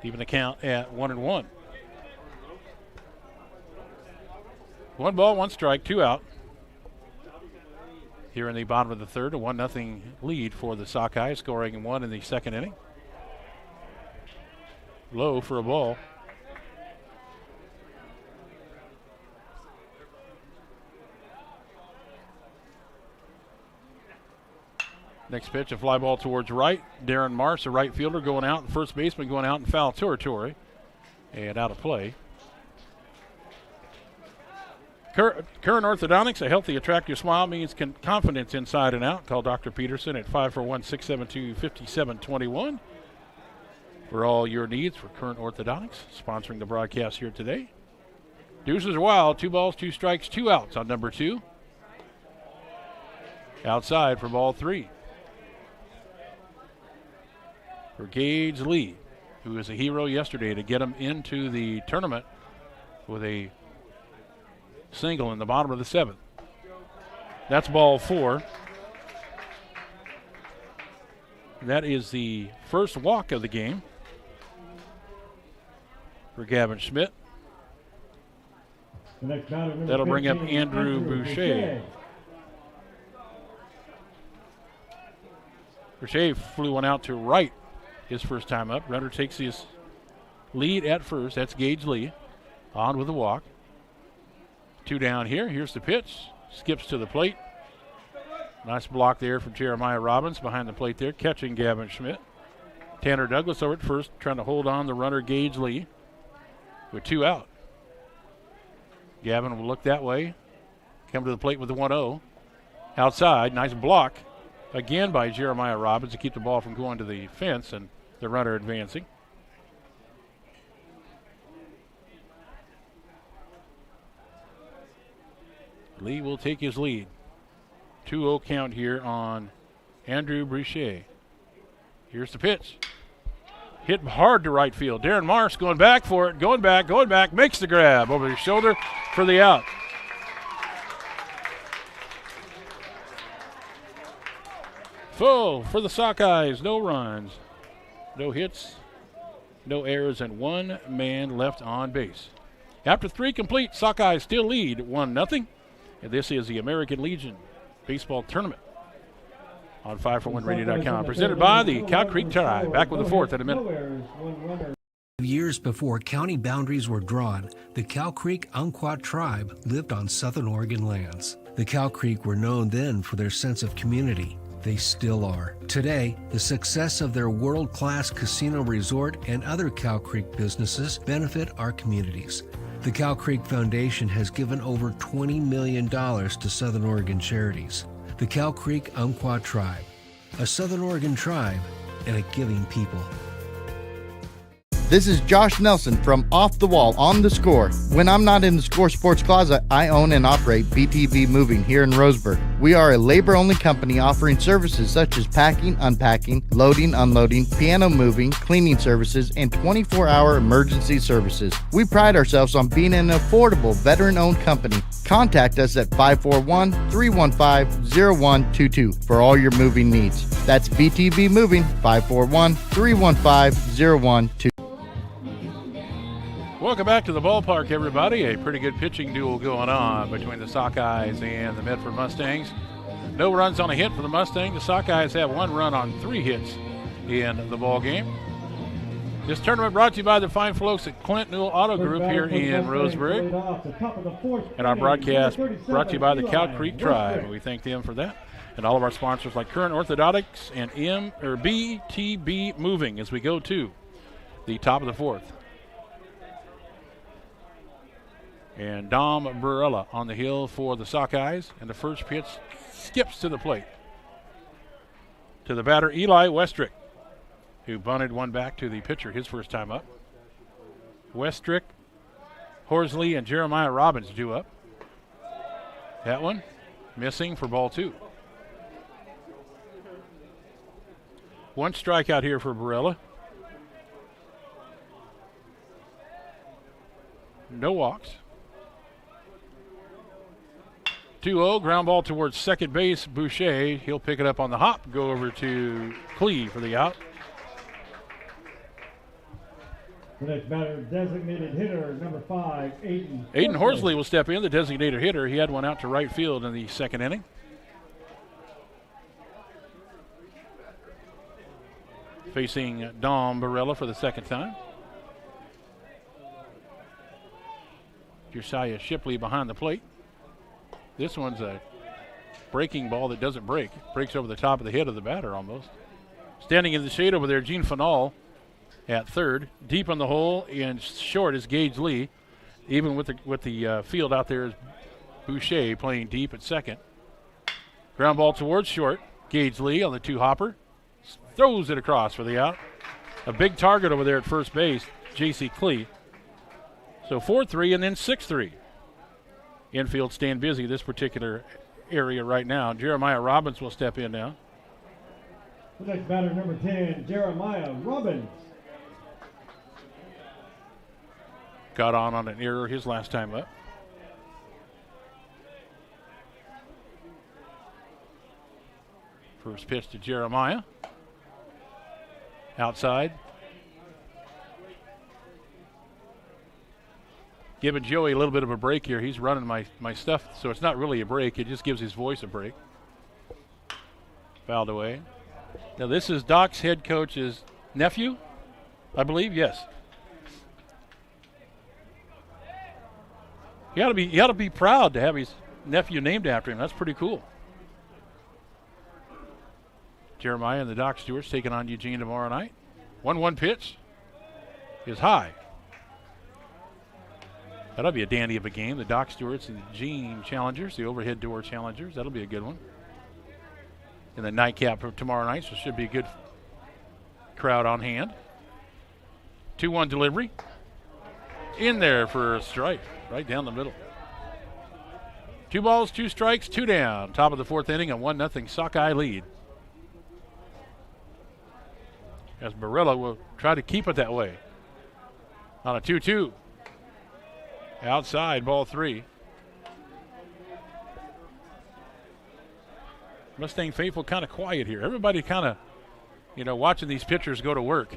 Even the count at 1-1. 1 ball, 1 strike, 2 out. Here in the bottom of the third, a 1-0 lead for the Sockeyes, scoring 1 in the second inning. Low for a ball. Next pitch, a fly ball towards right. Darren Marsh, a right fielder, going out, and first baseman going out in foul territory. And out of play. Current Orthodontics, a healthy, attractive smile means confidence inside and out. Call Dr. Peterson at 541-672-5721 for all your needs for Current Orthodontics, sponsoring the broadcast here today. Deuces are wild. 2 balls, 2 strikes, 2 outs on number 2. Outside for ball 3. For Gage Lee, who was a hero yesterday to get him into the tournament with a single in the bottom of the 7th. That's ball 4. That is the first walk of the game for Gavin Schmidt. That'll bring up Andrew Boucher. Boucher flew one out to right his first time up. Runner takes his lead at first. That's Gage Lee on with a walk. 2 down here. Here's the pitch. Skips to the plate. Nice block there from Jeremiah Robbins behind the plate there, catching Gavin Schmidt. Tanner Douglas over at first, trying to hold on the runner Gage Lee with 2 out. Gavin will look that way. Come to the plate with the 1-0. Outside, nice block again by Jeremiah Robbins to keep the ball from going to the fence and the runner advancing. Lee will take his lead. 2-0 count here on Andrew Boucher. Here's the pitch. Hit hard to right field. Darren Marsh going back for it. Going back. Makes the grab over his shoulder for the out. Full for the Sockeyes. No runs, no hits, no errors, and 1 man left on base. After 3 complete, Sockeyes still lead 1-0. And this is the American Legion Baseball Tournament on 541radio.com. Presented by the Cow Creek Tribe. Back with the 4th in a minute. Years before county boundaries were drawn, the Cow Creek Umpqua tribe lived on Southern Oregon lands. The Cow Creek were known then for their sense of community. They still are. Today, the success of their world-class casino resort and other Cow Creek businesses benefit our communities. The Cow Creek Foundation has given over $20 million to Southern Oregon charities. The Cow Creek Umpqua Tribe, a Southern Oregon tribe and a giving people. This is Josh Nelson from Off the Wall on the Score. When I'm not in the Score Sports Closet, I own and operate BTV Moving here in Roseburg. We are a labor-only company offering services such as packing, unpacking, loading, unloading, piano moving, cleaning services, and 24-hour emergency services. We pride ourselves on being an affordable, veteran-owned company. Contact us at 541-315-0122 for all your moving needs. That's BTV Moving, 541-315-0122. Welcome back to the ballpark, everybody. A pretty good pitching duel going on between the Sockeyes and the Medford Mustangs. No runs on a hit for the Mustangs. The Sockeyes have 1 run on 3 hits in the ball game. This tournament brought to you by the fine folks at Clint Newell Auto Group here in Roseburg. And our broadcast brought to you by the Cow Creek Tribe. We thank them for that. And all of our sponsors like Current Orthodontics and BTB Moving as we go to the top of the 4th. And Dom Barella on the hill for the Sockeyes. And the first pitch skips to the plate. to the batter, Eli Westrick, who bunted one back to the pitcher his first time up. Westrick, Horsley, and Jeremiah Robbins due up. That one missing for ball 2. One strikeout here for Barella. No walks. 2-0, ground ball towards second base. Boucher, he'll pick it up on the hop, go over to Clee for the out. The next batter, designated hitter, number 5, Aiden. Aiden Horsley will step in, the designated hitter. He had one out to right field in the second inning. Facing Dom Barella for the second time. Josiah Shipley behind the plate. This one's a breaking ball that doesn't break. It breaks over the top of the head of the batter almost. Standing in the shade over there, Gene Fanal at third. Deep in the hole and short is Gage Lee. Even with the field out there is Boucher playing deep at second. Ground ball towards short. Gage Lee on the 2-hopper. Throws it across for the out. A big target over there at first base, J.C. Clee. So 4-3 and then 6-3. Infield staying busy this particular area right now. Jeremiah Robbins will step in now. The next batter, number 10, Jeremiah Robbins. Got on an error his last time up. First pitch to Jeremiah. Outside. Giving Joey a little bit of a break here. He's running my stuff, so it's not really a break. It just gives his voice a break. Fouled away. Now this is Doc's head coach's nephew, I believe. Yes. He ought to be proud to have his nephew named after him. That's pretty cool. Jeremiah and the Doc Stewarts taking on Eugene tomorrow night. 1-1 pitch is high. That'll be a dandy of a game. The Doc Stewarts and the Eugene Challengers, the overhead door Challengers. That'll be a good one. And the nightcap for tomorrow night, so it should be a good crowd on hand. 2-1 delivery. In there for a strike, right down the middle. 2 balls, 2 strikes, 2 down. Top of the 4th inning, a 1-0 Sockeye lead. As Barella will try to keep it that way. On a 2-2. Outside, ball 3. Mustang faithful kind of quiet here. Everybody kind of, watching these pitchers go to work.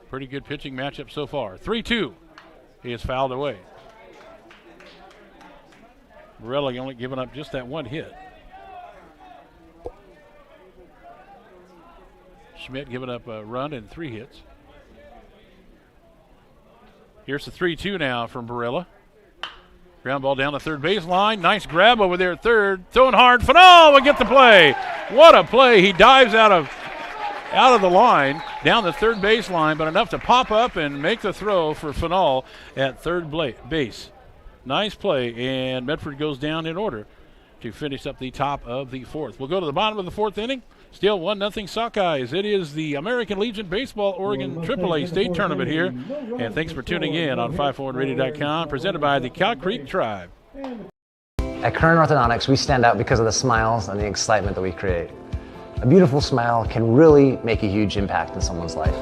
Pretty good pitching matchup so far. 3-2. He is fouled away. Barella only giving up just that 1 hit. Schmidt giving up a run and 3 hits. Here's the 3-2 now from Barella. Ground ball down the third baseline. Nice grab over there at third. Throwing hard. Fanal will get the play. What a play. He dives out of the line, down the third baseline, but enough to pop up and make the throw for Fanal at third base. Nice play, and Medford goes down in order to finish up the top of the 4th. We'll go to the bottom of the 4th inning. Still 1-0 Sockeyes. It is the American Legion Baseball Oregon AAA State Tournament here. And thanks for tuning in on 541radio.com, presented by the Cow Creek Tribe. At Current Orthodontics, we stand out because of the smiles and the excitement that we create. A beautiful smile can really make a huge impact in someone's life.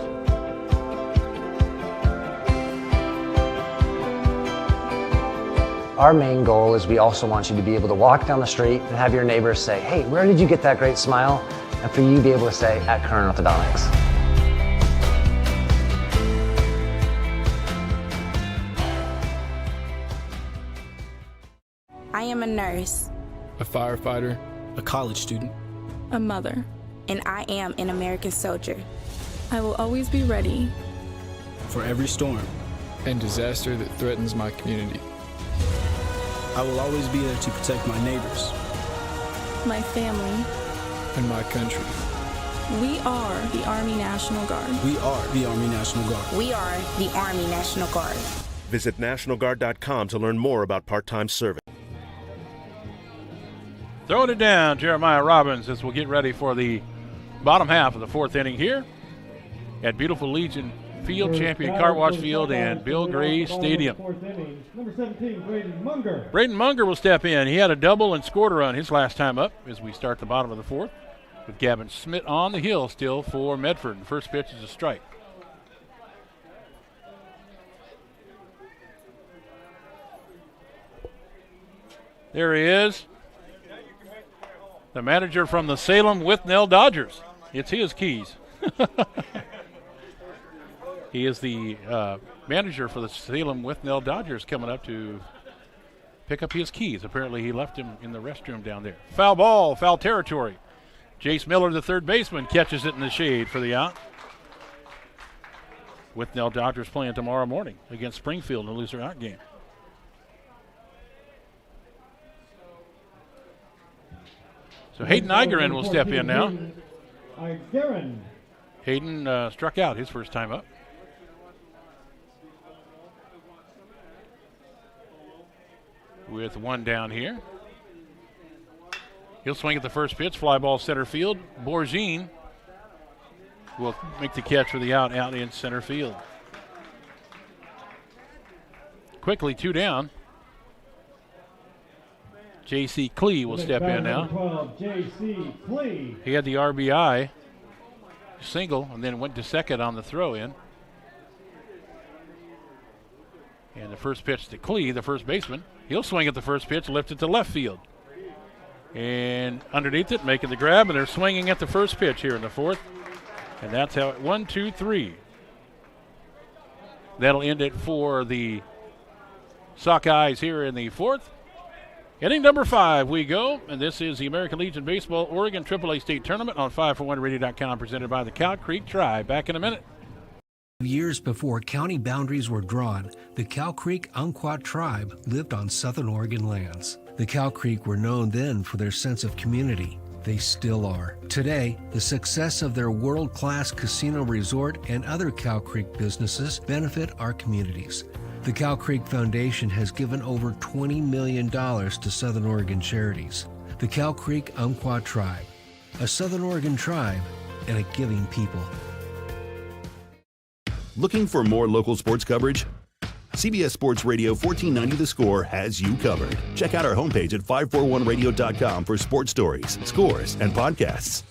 Our main goal is we also want you to be able to walk down the street and have your neighbors say, hey, where did you get that great smile? And for you to be able to say, at Current Orthodontics. I am a nurse, a firefighter, a college student, a mother, and I am an American soldier. I will always be ready for every storm and disaster that threatens my community. I will always be there to protect my neighbors, my family, and my country. We are the Army National Guard. We are the Army National Guard. We are the Army National Guard. Visit NationalGuard.com to learn more about part-time service. Throwing it down, Jeremiah Robbins, as we'll get ready for the bottom half of the fourth inning here at beautiful Legion Field, Champion Car Wash Field, and Bill Gray Stadium. Number 17, Braden Munger. Braden Munger will step in. He had a double and scored a run his last time up as we start the bottom of the fourth, with Gavin Schmidt on the hill still for Medford. The first pitch is a strike. There he is. The manager from the Salem Withnell Dodgers. It's his keys. He is the manager for the Salem Withnell Dodgers, coming up to pick up his keys. Apparently he left him in the restroom down there. Foul ball, foul territory. Jace Miller, the third baseman, catches it in the shade for the out. Withnell Dodgers playing tomorrow morning against Springfield in a loser out game. So Hayden Igerin will step in now. Hayden struck out his first time up. With one down here. He'll swing at the first pitch, fly ball center field. Bourgine will make the catch for the out in center field. Quickly, two down. J.C. Klee will step in now. 12, J.C. Klee. He had the RBI single and then went to second on the throw-in. And the first pitch to Klee, the first baseman. He'll swing at the first pitch, lift it to left field. And underneath it, making the grab, and they're swinging at the first pitch here in the fourth. And that's how it, 1, 2, 3. That'll end it for the Sockeyes here in the fourth. Inning number 5 we go, and this is the American Legion Baseball Oregon AAA State Tournament on 541radio.com, presented by the Cow Creek Tribe. Back in a minute. Years before county boundaries were drawn, the Cow Creek Umpqua tribe lived on Southern Oregon lands. The Cow Creek were known then for their sense of community. They still are. Today, the success of their world-class casino resort and other Cow Creek businesses benefit our communities. The Cow Creek Foundation has given over $20 million to Southern Oregon charities. The Cow Creek Umpqua Tribe, a Southern Oregon tribe and a giving people. Looking for more local sports coverage? CBS Sports Radio 1490 The Score has you covered. Check out our homepage at 541radio.com for sports stories, scores, and podcasts.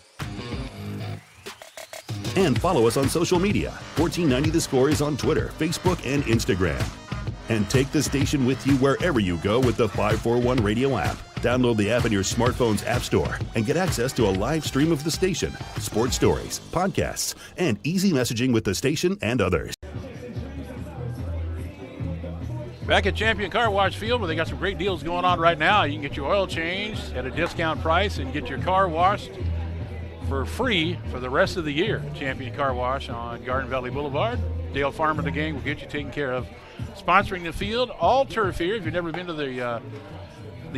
And follow us on social media. 1490 The Score is on Twitter, Facebook, and Instagram. And take the station with you wherever you go with the 541 Radio app. Download the app in your smartphone's app store and get access to a live stream of the station, sports stories, podcasts, and easy messaging with the station and others. Back at Champion Car Wash Field, where they got some great deals going on right now. You can get your oil changed at a discount price and get your car washed for free for the rest of the year. Champion Car Wash on Garden Valley Boulevard. Dale Farmer and the gang will get you taken care of. Sponsoring the field, all turf here. If you've never been to the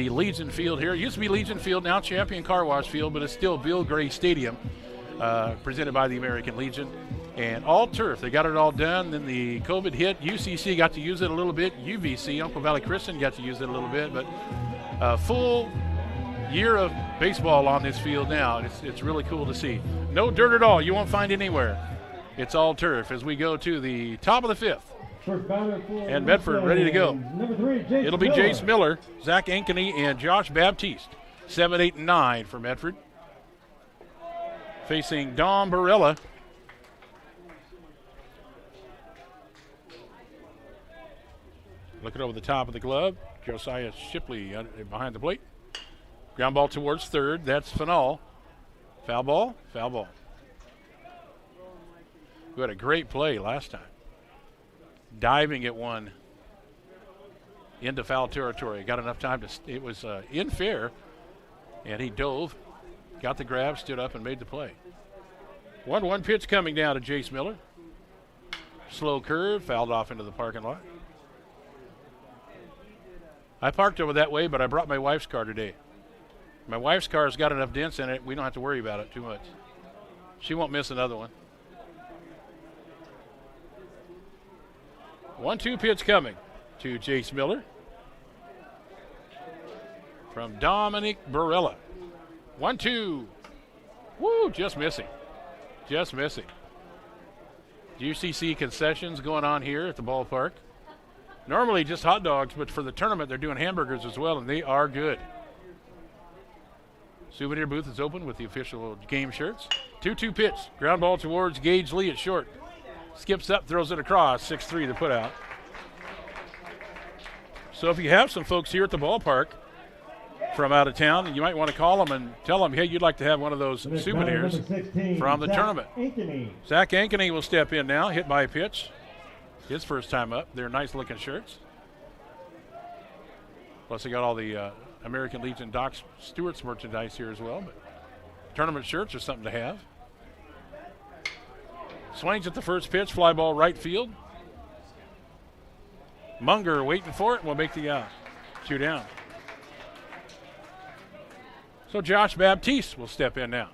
Legion Field here, it used to be Legion Field, now Champion Car Wash Field, but it's still Bill Gray Stadium, presented by the American Legion. And all turf, they got it all done. Then the COVID hit. UCC got to use it a little bit. UVC, Uncle Valley Christian, got to use it a little bit. But a full year of baseball on this field now. It's really cool to see. No dirt at all. You won't find it anywhere. It's all turf as we go to the top of the fifth. And Medford ready to go. It'll be Jace Miller, Zach Ankeny, and Josh Baptiste. 7, 8, and 9 for Medford. Facing Dom Barella. Looking over the top of the glove. Josiah Shipley behind the plate. Ground ball towards third. That's Fanal. Foul ball, foul ball. Who had a great play last time. Diving at one into foul territory. Got enough time to, it was in fair, and he dove, got the grab, stood up, and made the play. 1-1 pitch coming down to Jace Miller. Slow curve, fouled off into the parking lot. I parked over that way, but I brought my wife's car today. My wife's car's got enough dents in it, we don't have to worry about it too much. She won't miss another one. 1-2 pitch coming to Jace Miller from Dominic Barella. 1-2. Woo, just missing. Just missing. UCC concessions going on here at the ballpark. Normally just hot dogs, but for the tournament they're doing hamburgers as well, and they are good. Souvenir booth is open with the official game shirts. 2-2 pitch. Ground ball towards Gage Lee at short. Skips up, throws it across. 6-3 the put out. So if you have some folks here at the ballpark from out of town, you might want to call them and tell them, hey, you'd like to have one of those souvenirs 16, from the Zach tournament. Ankeny. Zach Ankeny will step in now, hit by a pitch. His first time up. They're nice-looking shirts. Plus, they got all the American Legion Doc Stewart's merchandise here as well. But tournament shirts are something to have. Swings at the first pitch, fly ball right field. Munger waiting for it and will make the out. 2 down. So Josh Baptiste will step in now.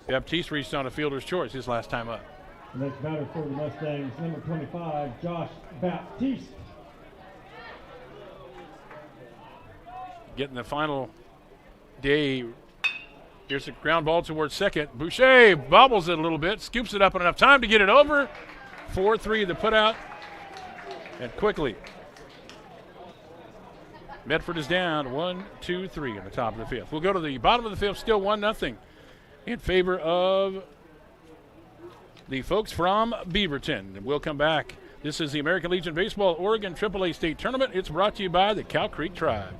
Baptiste reached on a fielder's choice his last time up. The next batter for the Mustangs, number 25, Josh Baptiste. Getting the final day. Here's a ground ball towards second. Boucher bobbles it a little bit, scoops it up in enough time to get it over. 4-3 the put out. And quickly, Medford is down 1-2-3 in the top of the fifth. We'll go to the bottom of the fifth, still 1-0 in favor of the folks from Beaverton. And we'll come back. This is the American Legion Baseball Oregon AAA State Tournament. It's brought to you by the Cow Creek Tribe.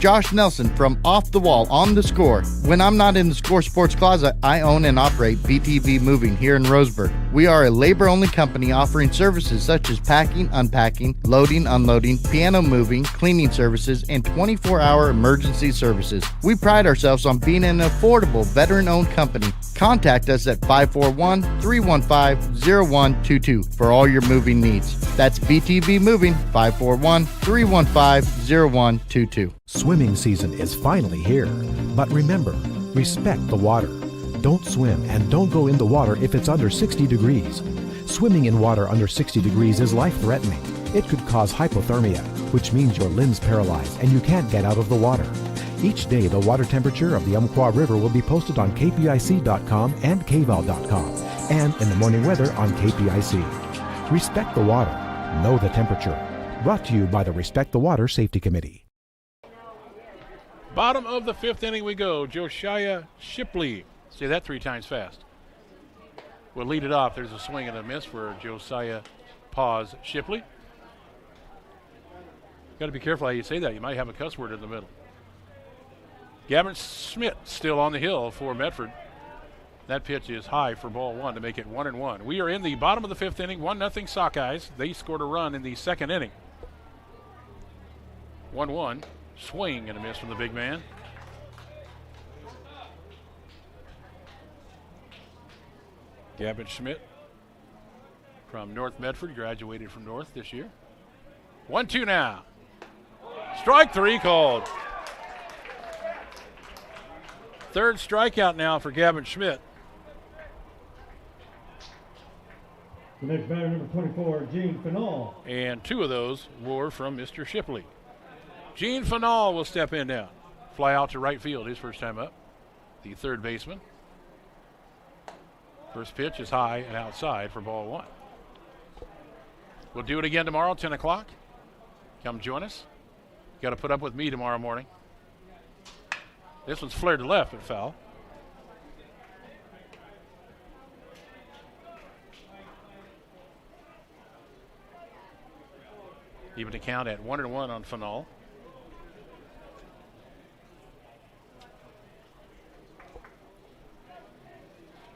Josh Nelson from Off the Wall on the Score. When I'm not in the Score Sports Closet, I own and operate BTV Moving here in Roseburg. We are a labor-only company offering services such as packing, unpacking, loading, unloading, piano moving, cleaning services, and 24-hour emergency services. We pride ourselves on being an affordable, veteran-owned company. Contact us at 541-315-0122 for all your moving needs. That's BTV Moving, 541-315-0122. Swimming season is finally here. But remember, respect the water. Don't swim and don't go in the water if it's under 60 degrees. Swimming in water under 60 degrees is life-threatening. It could cause hypothermia, which means your limbs paralyzed and you can't get out of the water. Each day, the water temperature of the Umpqua River will be posted on kpic.com and kval.com, and in the morning weather on KPIC. Respect the water. Know the temperature. Brought to you by the Respect the Water Safety Committee. Bottom of the fifth inning we go. Josiah Shipley. Say that 3 times fast. We'll lead it off. There's a swing and a miss for Josiah Pause Shipley. Got to be careful how you say that. You might have a cuss word in the middle. Gavin Schmidt still on the hill for Medford. That pitch is high for ball 1 to make it 1-1. We are in the bottom of the fifth inning. 1-0 Sockeyes. They scored a run in the second inning. 1-1. Swing and a miss from the big man. Gavin Schmidt from North Medford, graduated from North this year. 1-2 now. Strike 3 called. Third strikeout now for Gavin Schmidt. The next batter, number 24, Gene Final. And 2 of those were from Mr. Shipley. Gene Final will step in now. Fly out to right field, his first time up. The third baseman. First pitch is high and outside for ball 1. We'll do it again tomorrow, 10 o'clock. Come join us. Got to put up with me tomorrow morning. This one's flared to left, but foul. Even to count at 1-1 on Final.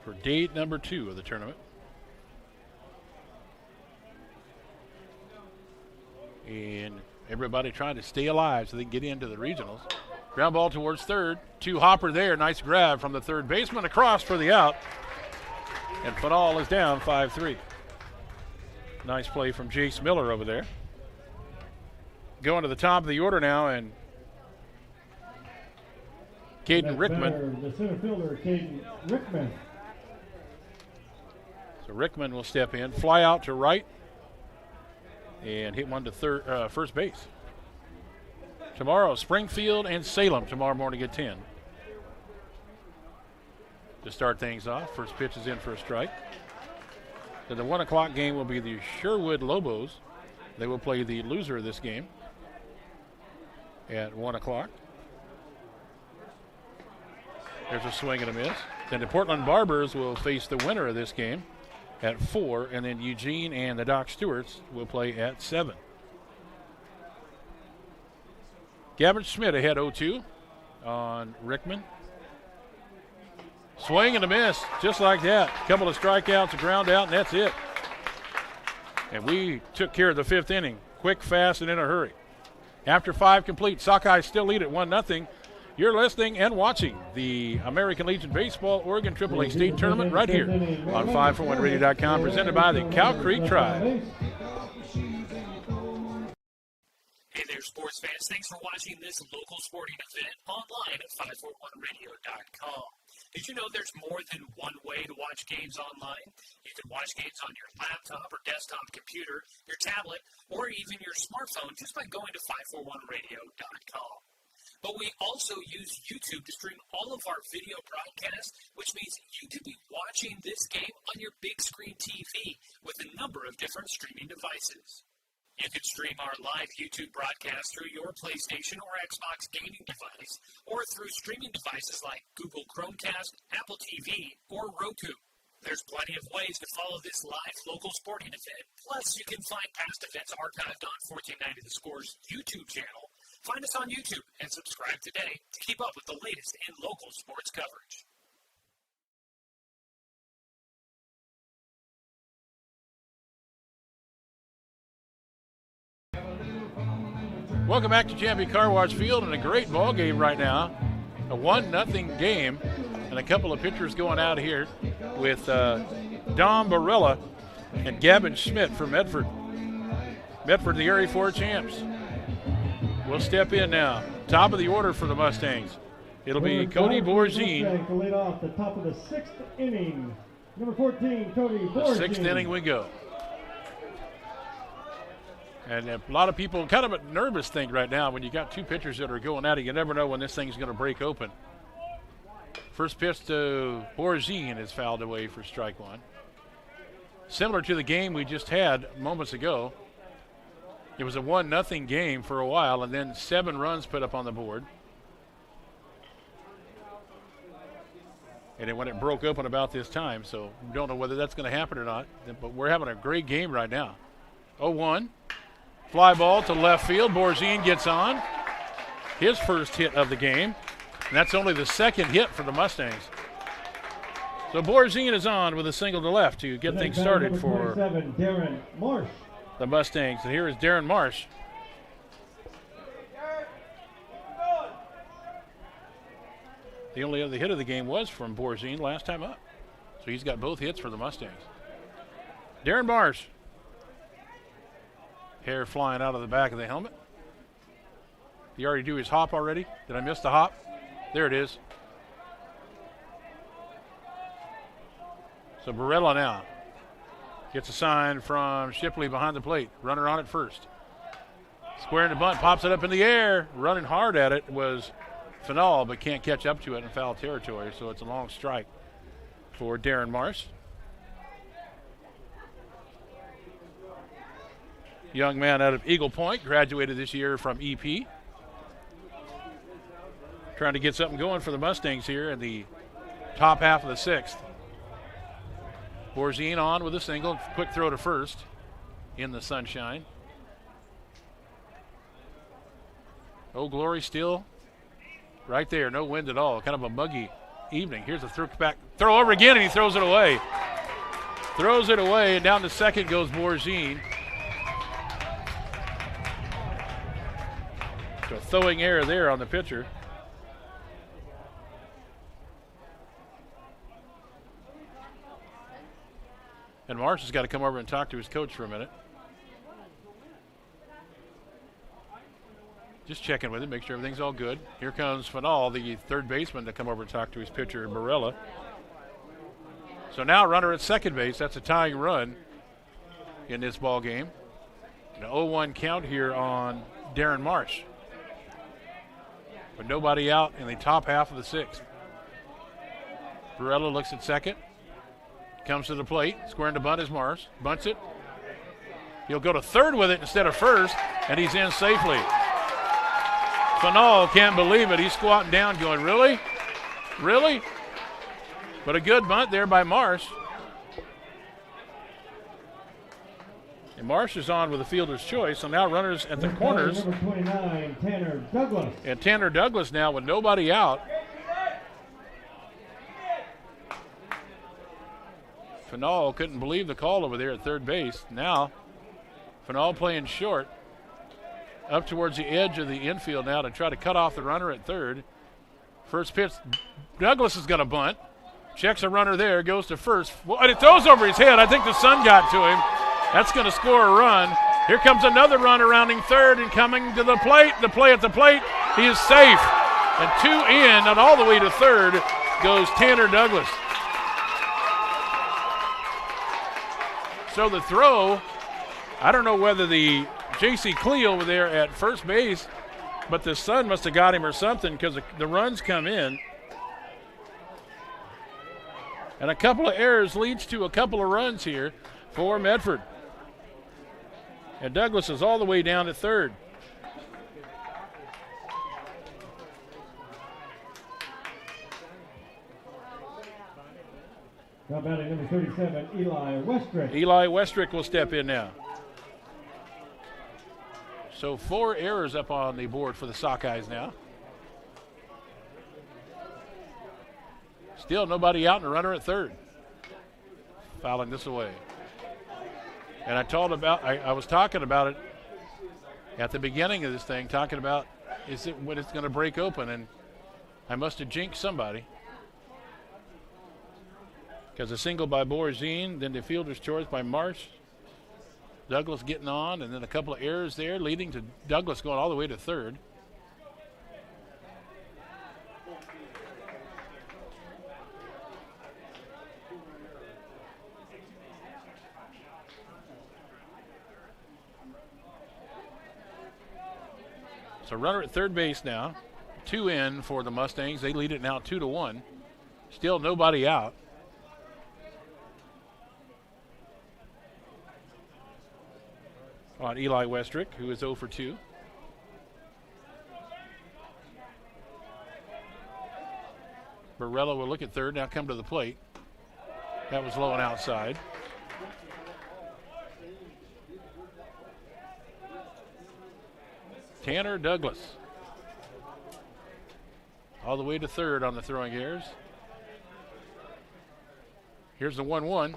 For date number 2 of the tournament. And everybody trying to stay alive so they can get into the regionals. Ground ball towards third. 2 hopper there. Nice grab from the third baseman across for the out. And Final is down 5-3. Nice play from Jace Miller over there. Going to the top of the order now, and Caden Rickman. The center fielder, Caden Rickman. So Rickman will step in, fly out to right, and hit one to first base. Tomorrow, Springfield and Salem tomorrow morning at 10. To start things off, first pitch is in for a strike. Then the 1 o'clock game will be the Sherwood Lobos. They will play the loser of this game at 1 o'clock. There's a swing and a miss. Then the Portland Barbers will face the winner of this game at 4, and then Eugene and the Doc Stewarts will play at 7. Gavin Schmidt ahead 0-2 on Rickman. Swing and a miss, just like that. A couple of strikeouts, a ground out, and that's it. And we took care of the 5th inning, quick, fast, and in a hurry. After 5 complete, Sockeyes still lead at 1-0. You're listening and watching the American Legion Baseball Oregon AAA State Tournament right here on 541radio.com, presented by the Cow Creek Tribe. Hey there, sports fans. Thanks for watching this local sporting event online at 541radio.com. Did you know there's more than one way to watch games online? You can watch games on your laptop or desktop computer, your tablet, or even your smartphone just by going to 541radio.com. But we also use YouTube to stream all of our video broadcasts, which means you could be watching this game on your big screen TV with a number of different streaming devices. You can stream our live YouTube broadcast through your PlayStation or Xbox gaming device, or through streaming devices like Google Chromecast, Apple TV, or Roku. There's plenty of ways to follow this live local sporting event. Plus, you can find past events archived on 1490 The Score's YouTube channel. Find us on YouTube and subscribe today to keep up with the latest in local sports coverage. Welcome back to Champion Car Wash Field, and a great ball game right now. A 1-0 game, and a couple of pitchers going out here with Dom Barella and Gavin Schmidt from Medford. Medford, the Area 4 champs. We'll step in now. Top of the order for the Mustangs. It'll be Cody Bourgine. To lead off the top of the 6th inning. Number 14, Cody Bourgine. The 6th inning we go. And a lot of people kind of a nervous thing right now when you got 2 pitchers that are going at it. You never know when this thing's going to break open. First pitch to Bourgine is fouled away for strike 1. Similar to the game we just had moments ago. It was a 1-0 game for a while, and then 7 runs put up on the board. And then when it broke open about this time, so we don't know whether that's going to happen or not. But we're having a great game right now. 0-1. Fly ball to left field. Bourgine gets on. His first hit of the game. And that's only the 2nd hit for the Mustangs. So Bourgine is on with a single to left to get things started for Darren Marsh. The Mustangs. And here is Darren Marsh. The only other hit of the game was from Bourgine last time up. So he's got both hits for the Mustangs. Darren Marsh. Hair flying out of the back of the helmet. Did he already do his hop already? Did I miss the hop? There it is. So Barella now gets a sign from Shipley behind the plate. Runner on at first. Squaring the bunt, pops it up in the air. Running hard at it was Fenal, but can't catch up to it in foul territory, so it's a long strike for Darren Marsh. Young man out of Eagle Point, graduated this year from EP. Trying to get something going for the Mustangs here in the top half of the 6th. Bourgine on with a single, quick throw to first in the sunshine. Oh, Glory still right there, no wind at all, kind of a muggy evening. Here's a throw over again, and he throws it away. Throws it away, and down to second goes Bourgine. So throwing error there on the pitcher. And Marsh has got to come over and talk to his coach for a minute. Just checking with him, make sure everything's all good. Here comes Fenal, the third baseman, to come over and talk to his pitcher, Barella. So now runner at second base. That's a tying run in this ball game. An 0-1 count here on Darren Marsh. with nobody out in the top half of the sixth. Barella looks at second. Comes to the plate. Squaring to bunt is Mars. Bunts it. He'll go to third with it instead of first, and he's in safely. Fanal can't believe it. He's squatting down going, really? Really? But a good bunt there by Marsh. And Marsh is on with a fielder's choice, so now runners at the corners. Number 29, Tanner Douglas. And Tanner Douglas now with nobody out. Fanal couldn't believe the call over there at third base. Now, Fanal playing short up towards the edge of the infield now to try to cut off the runner at third. First pitch, Douglas is going to bunt. Checks a runner there, goes to first. And it throws over his head. I think the sun got to him. That's going to score a run. Here comes another runner rounding third and coming to the plate. The play at the plate. He is safe. And 2 in, and all the way to third goes Tanner Douglas. So the throw, I don't know whether the J.C. Clee over there at first base, but the sun must have got him or something because the runs come in. And a couple of errors leads to a couple of runs here for Medford. And Douglas is all the way down to third. Now batting number 37, Eli Westrick. Eli Westrick will step in now. So 4 errors up on the board for the Sockeyes now. Still nobody out and a runner at third. Fouling this away. And I was talking about it at the beginning of this thing, talking about is it when it's going to break open, and I must have jinxed somebody. Because a single by Borzine, then the fielder's choice by Marsh. Douglas getting on, and then a couple of errors there, leading to Douglas going all the way to third. So runner at third base now. 2 in for the Mustangs. They lead it now 2-1. Still nobody out. On Eli Westrick, who is 0 for 2. Barella will look at third, now come to the plate. That was low and outside. Tanner Douglas. All the way to third on the throwing errors. Here's the 1-1.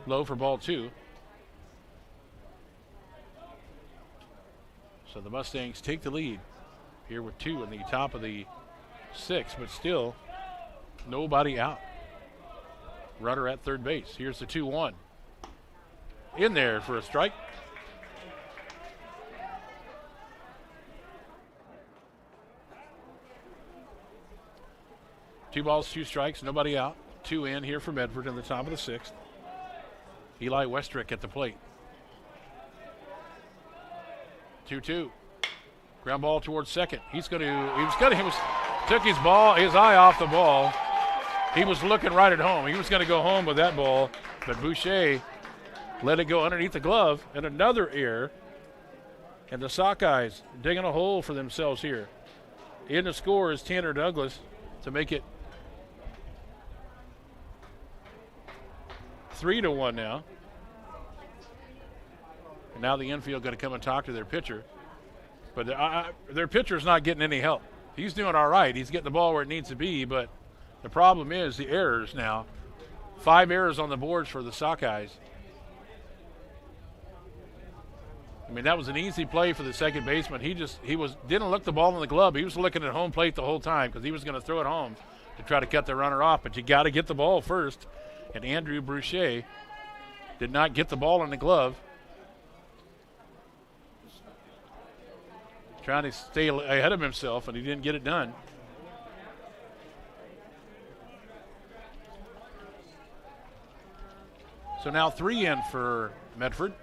Low for ball 2. So the Mustangs take the lead here with 2 in the top of the 6th, but still nobody out. Runner at third base. Here's the 2-1. In there for a strike. Two balls, 2 strikes, nobody out. 2 in here for Medford in the top of the 6th. Eli Westrick at the plate. 2-2. Ground ball towards second. Took his eye off the ball. He was looking right at home. He was going to go home with that ball, but Boucher let it go underneath the glove, and another error. And the Sockeyes digging a hole for themselves here. In the score is Tanner Douglas to make it 3-1 now. And now the infield going to come and talk to their pitcher. But their pitcher's not getting any help. He's doing all right. He's getting the ball where it needs to be, but the problem is the errors now. 5 errors on the boards for the Sockeyes. I mean, that was an easy play for the second baseman. He didn't look the ball in the glove. He was looking at home plate the whole time because he was going to throw it home to try to cut the runner off. But you got to get the ball first. And Andrew Boucher did not get the ball in the glove. Trying to stay ahead of himself, and he didn't get it done. So now 3 in for Medford.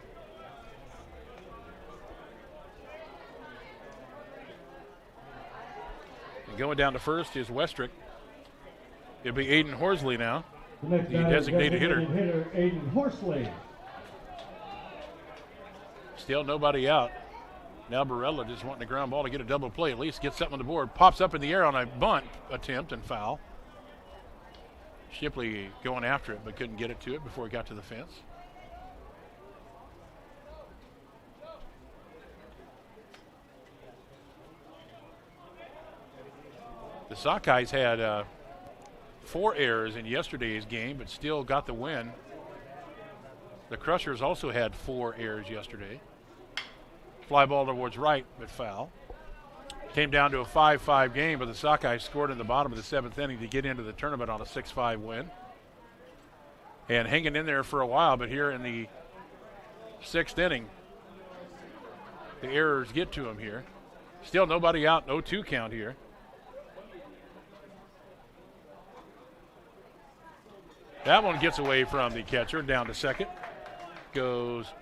And going down to first is Westrick. It'll be Aiden Horsley now, The next the batter, designated hitter. Aiden Horsley. Still nobody out. Now Barella just wanting the ground ball to get a double play, at least get something on the board. Pops up in the air on a bunt attempt and foul. Shipley going after it, but couldn't get it to it before it got to the fence. The Sockeyes had 4 errors in yesterday's game, but still got the win. The Crushers also had 4 errors yesterday. Fly ball towards right, but foul. Came down to a 5-5 game, but the Sockeyes scored in the bottom of the 7th inning to get into the tournament on a 6-5 win. And hanging in there for a while, but here in the 6th inning, the errors get to them here. Still nobody out, 0-2 count here. That one gets away from the catcher, down to second. Goes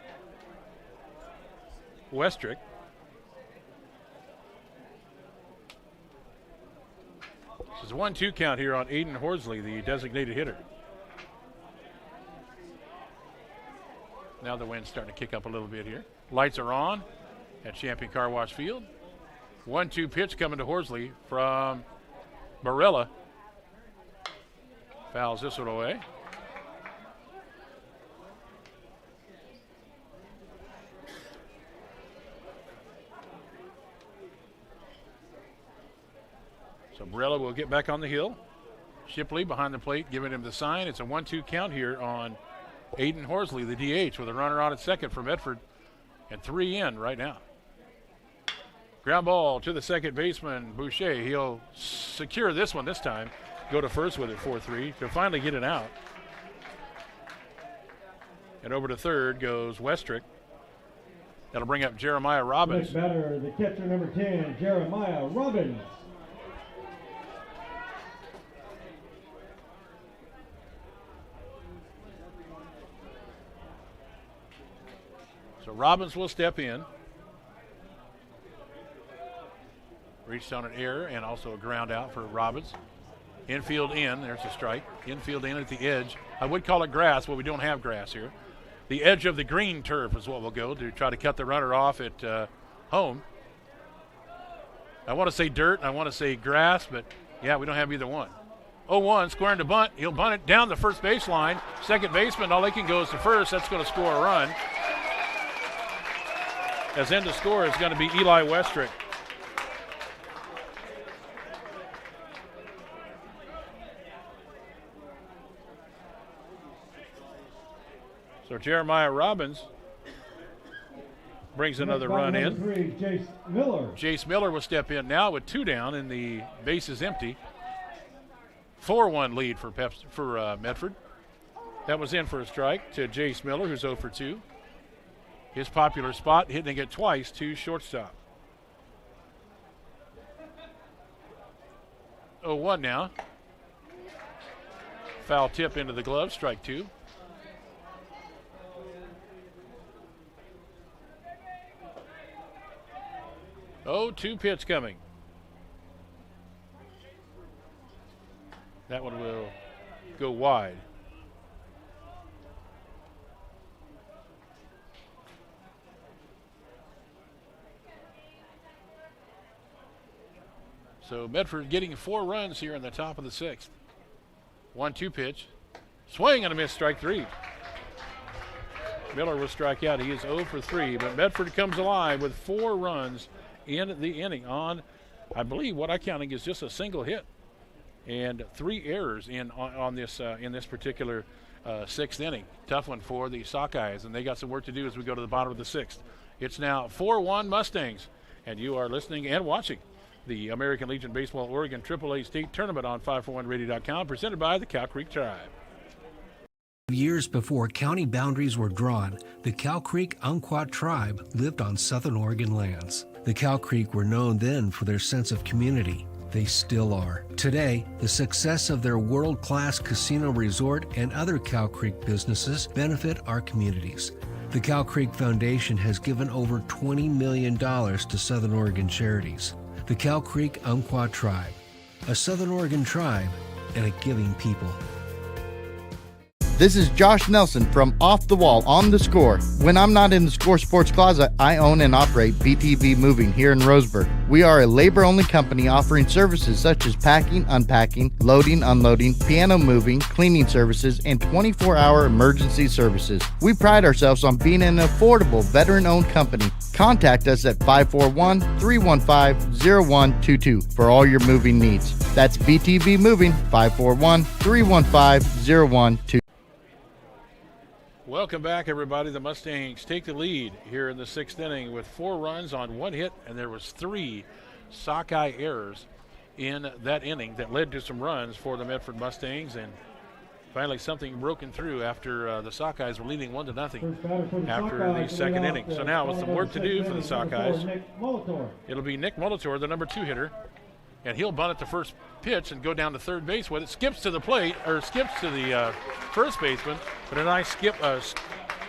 Westrick. This is a 1-2 count here on Aiden Horsley, the designated hitter. Now the wind's starting to kick up a little bit here. Lights are on at Champion Car Wash Field. 1-2 pitch coming to Horsley from Barella. Fouls this one away. So Barella will get back on the hill. Shipley behind the plate giving him the sign. It's a 1-2 count here on Aiden Horsley, the DH, with a runner on at second for Medford, and 3 in right now. Ground ball to the second baseman, Boucher. He'll secure this one this time. Go to first with it, 4-3, to finally get it out. And over to third goes Westrick. That'll bring up Jeremiah Robbins. Next batter, the catcher number 10, Jeremiah Robbins. So Robbins will step in. Reached on an error and also a ground out for Robbins. Infield in, there's a strike. Infield in at the edge. I would call it grass, but we don't have grass here. The edge of the green turf is what we'll go to try to cut the runner off at home. I want to say dirt, and I want to say grass, but yeah, we don't have either one. 0-1, squaring to bunt. He'll bunt it down the first baseline. Second baseman, all they can go is to first. That's going to score a run. As in to score is going to be Eli Westrick. So Jeremiah Robbins brings another run in. 3, Jace Miller. Jace Miller will step in now with 2 down and the base is empty. 4-1 lead for Medford. That was in for a strike to Jace Miller, who's 0 for 2. His popular spot, hitting it twice to shortstop. 0-1 now. Foul tip into the glove, strike 2. Oh, 2 pitch coming. That one will go wide. So Medford getting 4 runs here in the top of the 6th. 1-2 pitch. Swing and a miss, strike 3. Miller will strike out. He is 0 for 3, but Medford comes alive with 4 runs in the inning on, I believe, what I'm counting is just a single hit and 3 errors in this particular 6th inning. Tough one for the Sockeyes, and they got some work to do as we go to the bottom of the 6th. It's now 4-1 Mustangs, and you are listening and watching the American Legion Baseball Oregon AAA State Tournament on 541radio.com, presented by the Cow Creek Tribe. Years before county boundaries were drawn, the Cow Creek Umpqua tribe lived on Southern Oregon lands. The Cow Creek were known then for their sense of community. They still are. Today, the success of their world-class casino resort and other Cow Creek businesses benefit our communities. The Cow Creek Foundation has given over $20 million to Southern Oregon charities. The Cow Creek Umpqua tribe, a Southern Oregon tribe, and a giving people. This is Josh Nelson from Off the Wall on the Score. When I'm not in the Score Sports Closet, I own and operate BTV Moving here in Roseburg. We are a labor-only company offering services such as packing, unpacking, loading, unloading, piano moving, cleaning services, and 24-hour emergency services. We pride ourselves on being an affordable, veteran-owned company. Contact us at 541-315-0122 for all your moving needs. That's BTV Moving, 541-315-0122. Welcome back, everybody. The Mustangs take the lead here in the sixth inning with 4 runs on 1 hit, and there was 3 Sockeye errors in that inning that led to some runs for the Medford Mustangs, and finally something broken through after the Sockeyes were leading 1-0 after the second inning. So now with some work to do for the Sockeyes, it'll be Nick Molitor, the number 2 hitter, and he'll bunt at the first pitch and go down to third base with it. Skips to the plate, or skips to the first baseman, but a nice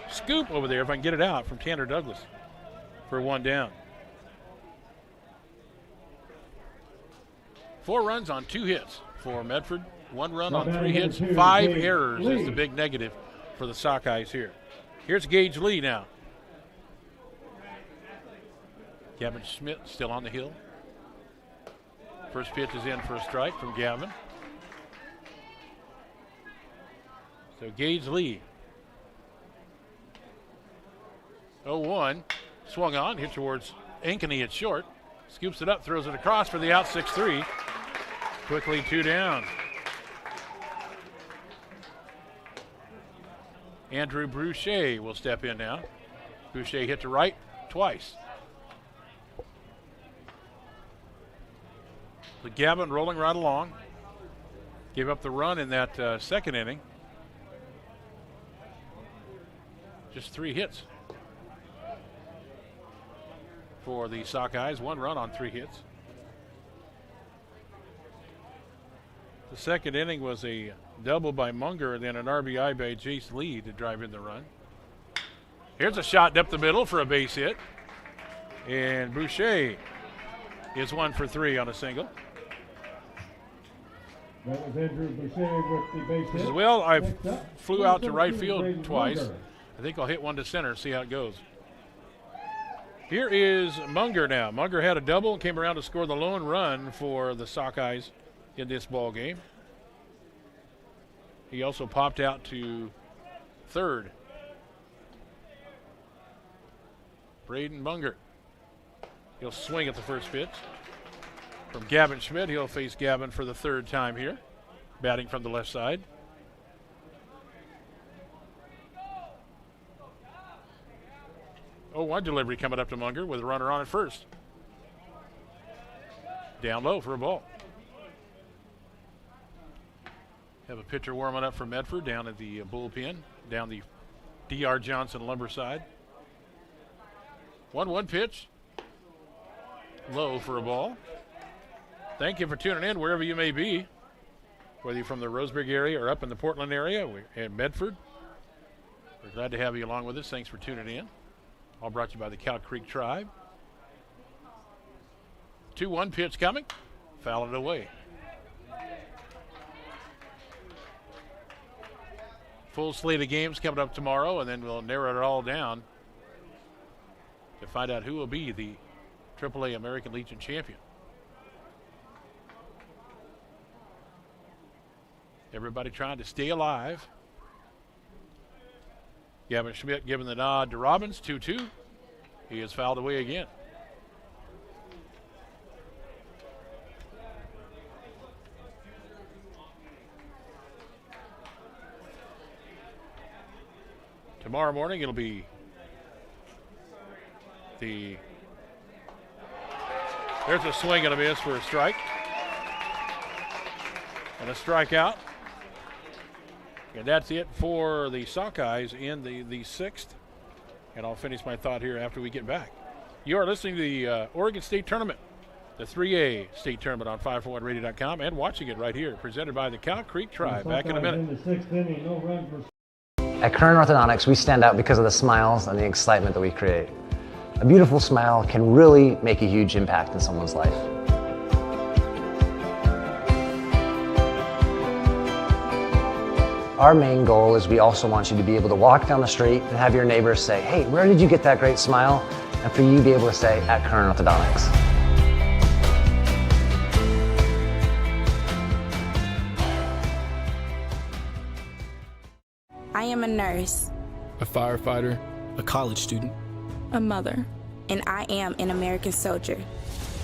scoop over there, if I can get it out, from Tanner Douglas for 1 down. 4 runs on 2 hits for Medford. 1 run on 3 hits. 5 errors is the big negative for the Sockeyes here. Here's Gage Lee now. Gavin Schmidt still on the hill. First pitch is in for a strike from Gavin. So Gage Lee. 0-1. Swung on, hit towards Ankeny at short. Scoops it up, throws it across for the out 6-3. Quickly 2 down. Andrew Boucher will step in now. Boucher hit to right twice. The Gavin rolling right along. Gave up the run in that second inning. Just 3 hits for the Sockeyes. 1 run on 3 hits. The second inning was a double by Munger and then an RBI by Jace Lee to drive in the run. Here's a shot up the middle for a base hit. And Boucher is 1 for 3 on a single. That was Andrew Boucher with the base hit. As well, I flew out to right field twice. I think I'll hit one to center, see how it goes. Here is Munger now. Munger had a double and came around to score the lone run for the Sockeyes in this ball game. He also popped out to third. Braden Munger. He'll swing at the first pitch. From Gavin Schmidt, he'll face Gavin for the 3rd time here, batting from the left side. Oh, 1 delivery coming up to Munger with a runner on at first. Down low for a ball. Have a pitcher warming up for Medford down at the bullpen, down the D.R. Johnson lumber side. 1-1 pitch. Low for a ball. Thank you for tuning in wherever you may be, whether you're from the Roseburg area or up in the Portland area, we're in Medford. We're glad to have you along with us. Thanks for tuning in. All brought to you by the Cow Creek Tribe. 2-1 pitch coming. Foul it away. Full slate of games coming up tomorrow, and then we'll narrow it all down to find out who will be the AAA American Legion champion. Everybody trying to stay alive. Gavin Schmidt giving the nod to Robbins, 2-2. He is fouled away again. Tomorrow morning it'll be there's a swing and a miss for a strike. And a strikeout. And that's it for the Sockeyes in the 6th. And I'll finish my thought here after we get back. You are listening to the Oregon State Tournament, the 3A State Tournament on 541radio.com, and watching it right here, presented by the Cow Creek Tribe. Back in a minute. In the 6th inning, no run for... At Kern Orthodontics, we stand out because of the smiles and the excitement that we create. A beautiful smile can really make a huge impact in someone's life. Our main goal is we also want you to be able to walk down the street and have your neighbors say, hey, where did you get that great smile? And for you to be able to say, at Kern Orthodontics. I am a nurse. A firefighter. A college student. A mother. And I am an American soldier.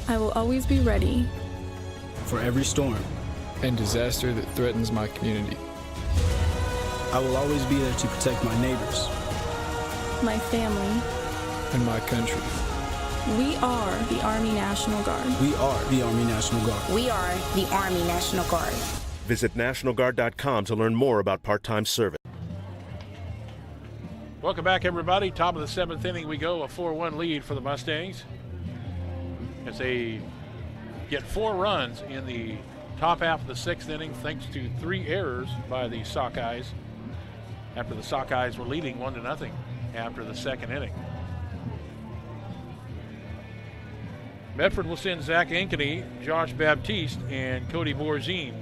I will always be ready. For every storm and disaster that threatens my community. I will always be there to protect my neighbors. My family. And my country. We are the Army National Guard. We are the Army National Guard. We are the Army National Guard. Visit nationalguard.com to learn more about part-time service. Welcome back, everybody. Top of the seventh inning we go, a 4-1 lead for the Mustangs as they get 4 runs in the top half of the sixth inning thanks to 3 errors by the Sockeyes after the Sockeyes were leading 1-0 after the second inning. Medford will send Zach Ankeny, Josh Baptiste, and Cody Borzine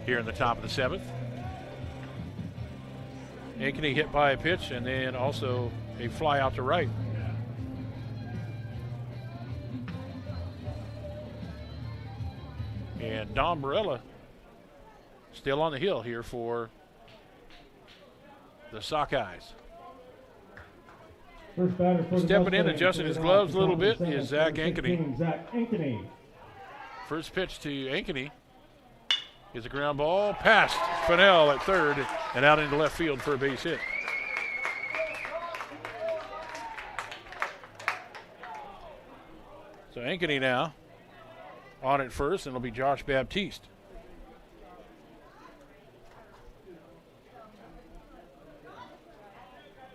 here in the top of the seventh. Ankeny hit by a pitch and then also a fly out to right. And Don Barella still on the hill here for the Sockeyes. Stepping in, adjusting his gloves a little bit is Zach Ankeny. First pitch to Ankeny is a ground ball past Fennell at third and out into left field for a base hit. So Ankeny now on at first, and it'll be Josh Baptiste.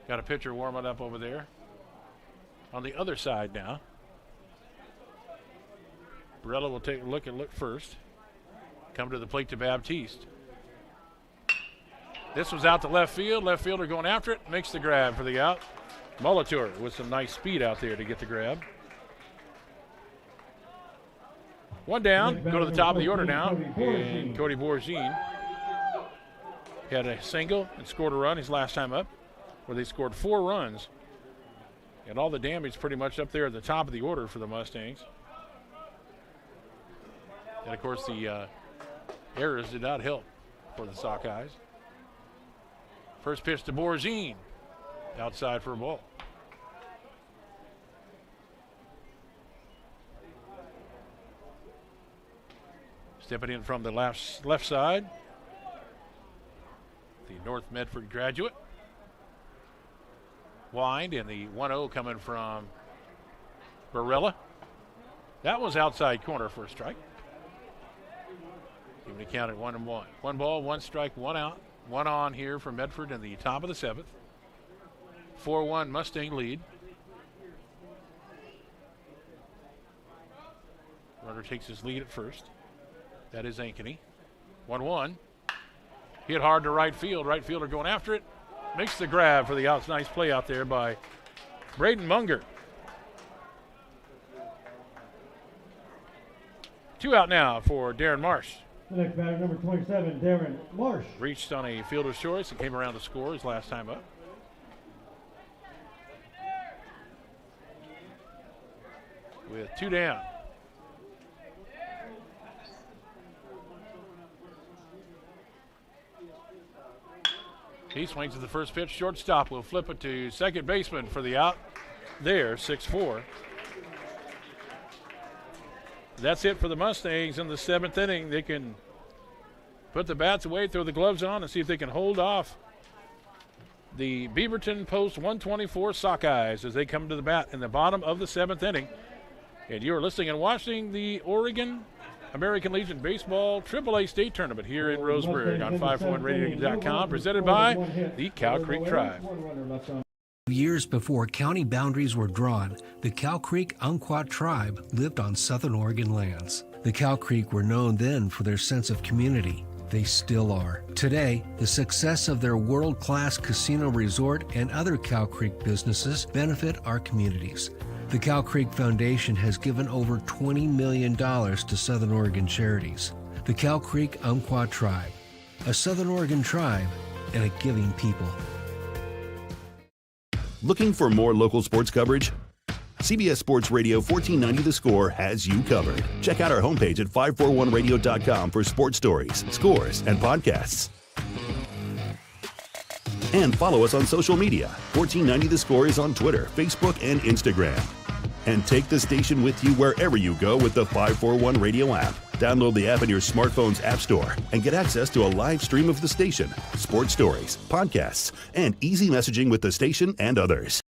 Got a pitcher warming up over there. On the other side now. Barella will take a look first. Come to the plate to Baptiste. This was out to left field. Left fielder going after it. Makes the grab for the out. Molitor with some nice speed out there to get the grab. One down. Go to the top of the order now. And Cody Borzine had a single and scored a run his last time up, where they scored 4 runs. And all the damage pretty much up there at the top of the order for the Mustangs. And, of course, the errors did not help for the Sockeyes. First pitch to Borzine. Outside for a ball. Stepping in from the left side, the North Medford graduate. Wind and the 1-0 coming from Barella. That was outside corner for a strike. Even to count at 1-1. 1 ball, 1 strike, 1 out. 1 on here for Medford in the top of the seventh. 4-1 Mustang lead. Runner takes his lead at first. That is Ankeny. 1-1. Hit hard to right field. Right fielder going after it. Makes the grab for the out. Nice play out there by Braden Munger. 2 out now for Darren Marsh. The next batter, number 27, Darren Marsh. Reached on a fielder's choice and came around to score his last time up. With 2 down. He swings at the first pitch. Shortstop will flip it to second baseman for the out. There, 6-4. That's it for the Mustangs in the seventh inning. They can put the bats away, throw the gloves on, and see if they can hold off the Beaverton Post 124 Sockeyes as they come to the bat in the bottom of the seventh inning. And you're listening and watching the Oregon American Legion Baseball AAA State Tournament here in Roseburg on 541radio.com, presented by the Cow Creek Tribe. Years before county boundaries were drawn, the Cow Creek Umpqua tribe lived on southern Oregon lands. The Cow Creek were known then for their sense of community. They still are. Today, the success of their world-class casino resort and other Cow Creek businesses benefit our communities. The Cow Creek Foundation has given over $20 million to Southern Oregon charities. The Cow Creek Umpqua Tribe. a Southern Oregon tribe, and a giving people. Looking for more local sports coverage? CBS Sports Radio 1490 The Score has you covered. Check out our homepage at 541radio.com for sports stories, scores, and podcasts. And follow us on social media. 1490 The Score is on Twitter, Facebook, and Instagram. And take the station with you wherever you go with the 541 Radio app. Download the app in your smartphone's app store and get access to a live stream of the station, sports stories, podcasts, and easy messaging with the station and others.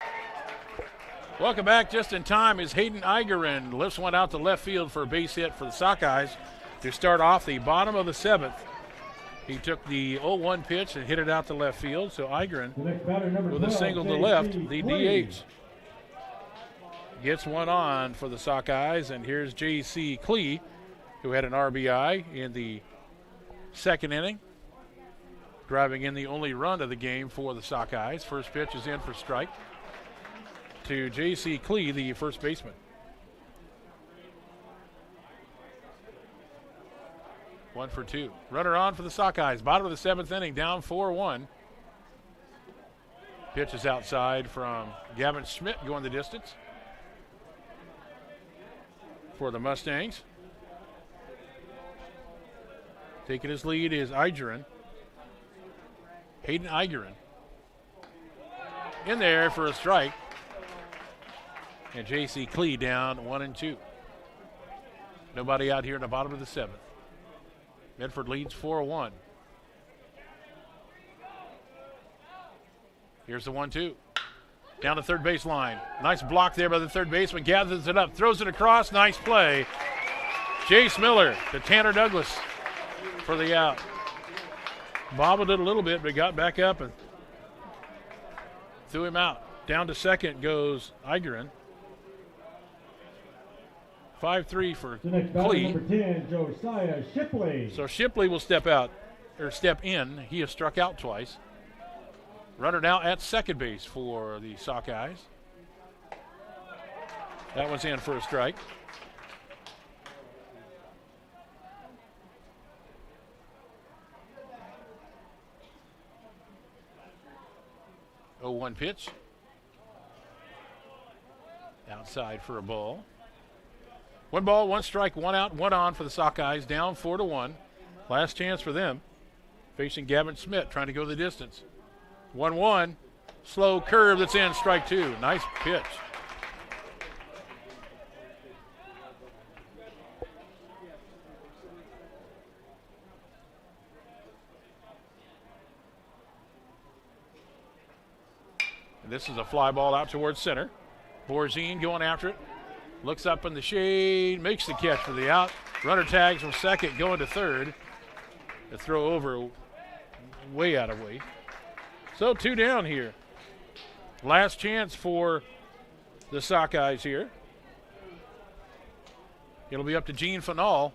Welcome back. Just in time is Hayden Igerin. Lifts one out to left field for a base hit for the Sockeyes to start off the bottom of the 7th. He took the 0-1 pitch and hit it out to left field. So Igerin with a single to left, the DH. Gets one on for the Sockeyes, and here's J.C. Klee, who had an RBI in the 2nd inning, driving in the only run of the game for the Sockeyes. First pitch is in for strike to J.C. Klee, the first baseman. 1-for-2. Runner on for the Sockeyes. Bottom of the 7th inning, down 4-1. Pitch is outside from Gavin Schmidt going the distance for the Mustangs. Taking his lead is Igerin. Hayden Igerin. In there for a strike. And J.C. Klee down 1-2. Nobody out here in the bottom of the 7th. Medford leads 4-1. Here's the 1-2. Down the third base line. Nice block there by the third baseman. Gathers it up, throws it across. Nice play. Jace Miller to Tanner Douglas for the out. Bobbled it a little bit, but got back up and threw him out. Down to second goes Igerin. 5-3 for Klee. Number 10, Josiah Shipley. So Shipley will step in. He has struck out twice. Runner now at second base for the Sockeyes. That one's in for a strike. Oh, 1 pitch. Outside for a ball. 1 ball, 1 strike, 1 out, 1 on for the Sockeyes, down 4-1. Last chance for them. Facing Gavin Schmidt, trying to go the distance. 1-1, slow curve that's in, strike 2. Nice pitch. And this is a fly ball out towards center. Borzine going after it. Looks up in the shade, makes the catch for the out. Runner tags from second, going to third. The throw over way out of way. So 2 down here. Last chance for the Sockeyes here. It'll be up to Gene Fanal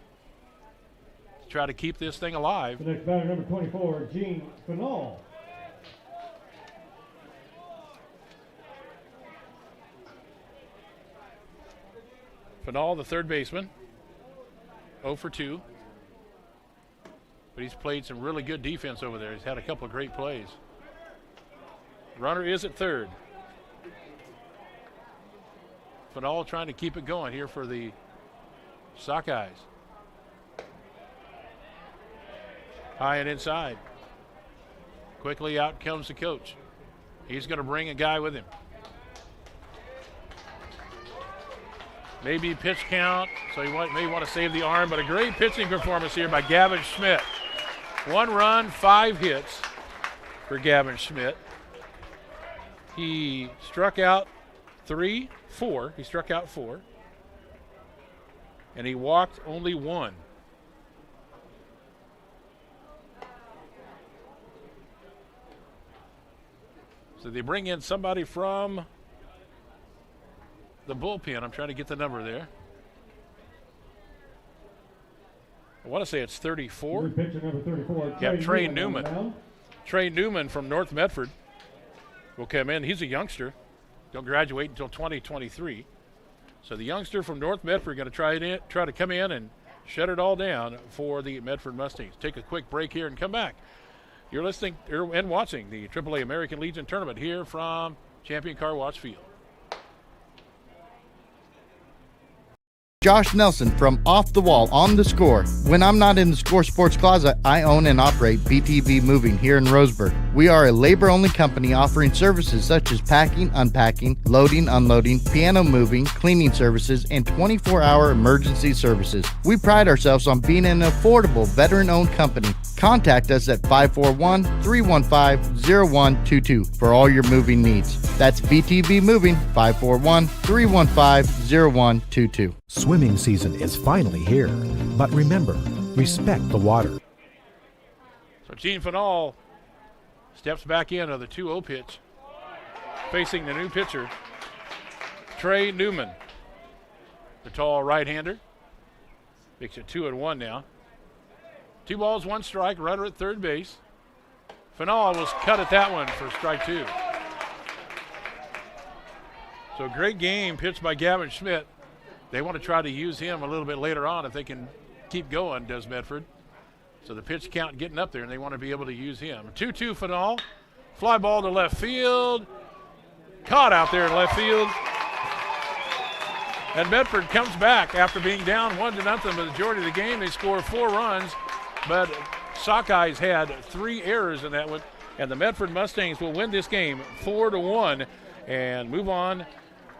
to try to keep this thing alive. The next batter, number 24, Gene Fanal. Fanal, the third baseman, 0-for-2. But he's played some really good defense over there. He's had a couple of great plays. Runner is at third. Fanal trying to keep it going here for the Sockeyes. High and inside. Quickly out comes the coach. He's going to bring a guy with him. Maybe pitch count, so he may want to save the arm, but a great pitching performance here by Gavin Schmidt. 1 run, 5 hits for Gavin Schmidt. He struck out 4. He struck out 4. And he walked only 1. So they bring in somebody from the bullpen. I'm trying to get the number there. I want to say it's 34. Pitcher number 34. Yeah, Trey Newman. Trey Newman from North Medford will come in. He's a youngster. He'll graduate until 2023. So the youngster from North Medford going to try to come in and shut it all down for the Medford Mustangs. Take a quick break here and come back. You're listening and watching the AAA American Legion Tournament here from Champion Car Wash Field. Josh Nelson from Off the Wall on the Score. When I'm not in the Score Sports Closet, I own and operate BTV Moving here in Roseburg. We are a labor-only company offering services such as packing, unpacking, loading, unloading, piano moving, cleaning services, and 24-hour emergency services. We pride ourselves on being an affordable, veteran-owned company. Contact us at 541-315-0122 for all your moving needs. That's BTV Moving, 541-315-0122. Swimming season is finally here, but remember, respect the water. So Gene Fanal steps back in on the 2-0 pitch, facing the new pitcher, Trey Newman, the tall right-hander. Makes it 2-1 now. 2 balls, 1 strike, runner at third base. Fanal was cut at that one for strike 2. So great game pitched by Gavin Schmidt. They want to try to use him a little bit later on if they can keep going, does Medford. So the pitch count getting up there, and they want to be able to use him. 2-2 Fanal. Fly ball to left field. Caught out there in left field. And Medford comes back after being down 1-0 the majority of the game. They score 4 runs, but Sockeyes had 3 errors in that one. And the Medford Mustangs will win this game 4-1 and move on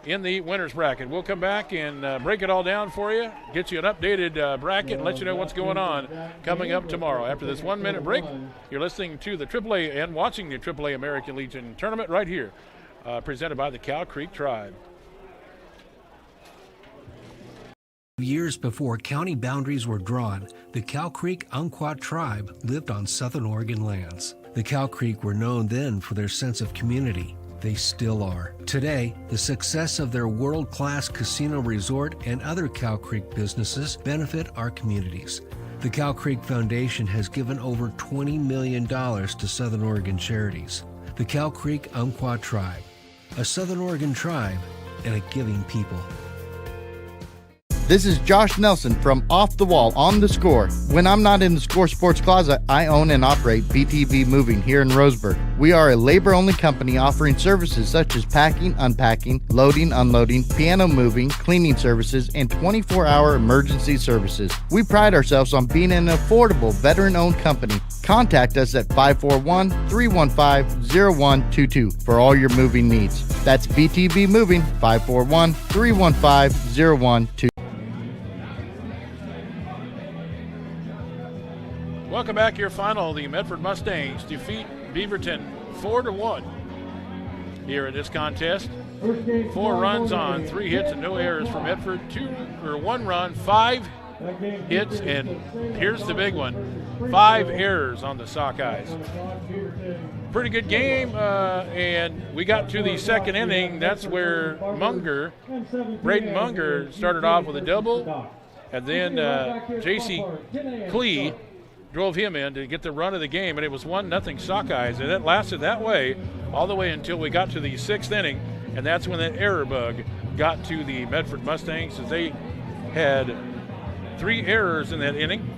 in the winners bracket. We'll come back and break it all down for you, get you an updated bracket, and let you know what's going on coming up tomorrow. After this 1-minute break, you're listening to the AAA and watching the AAA American Legion Tournament right here, presented by the Cow Creek Tribe. Years before county boundaries were drawn, the Cow Creek Umpqua tribe lived on Southern Oregon lands. The Cow Creek were known then for their sense of community. They still are. Today, the success of their world-class casino resort and other Cow Creek businesses benefit our communities. The Cow Creek Foundation has given over $20 million to Southern Oregon charities. The Cow Creek Umpqua Tribe, a Southern Oregon tribe and a giving people. This is Josh Nelson from Off the Wall on the Score. When I'm not in the Score Sports Closet, I own and operate BTV Moving here in Roseburg. We are a labor-only company offering services such as packing, unpacking, loading, unloading, piano moving, cleaning services, and 24-hour emergency services. We pride ourselves on being an affordable, veteran-owned company. Contact us at 541-315-0122 for all your moving needs. That's BTV Moving, 541-315-0122. Welcome back. Your final. The Medford Mustangs defeat Beaverton 4-1 here in this contest. 4 runs on 3 hits and no errors for Medford. 1 run, 5 hits, and here's the big one: 5 errors on the Sockeyes. Pretty good game, and we got to the second inning. That's where Braden Munger started off with a double, and then J.C. Klee drove him in to get the run of the game, and it was 1-0 Sockeyes, and it lasted that way all the way until we got to the 6th inning, and that's when that error bug got to the Medford Mustangs, as they had 3 errors in that inning,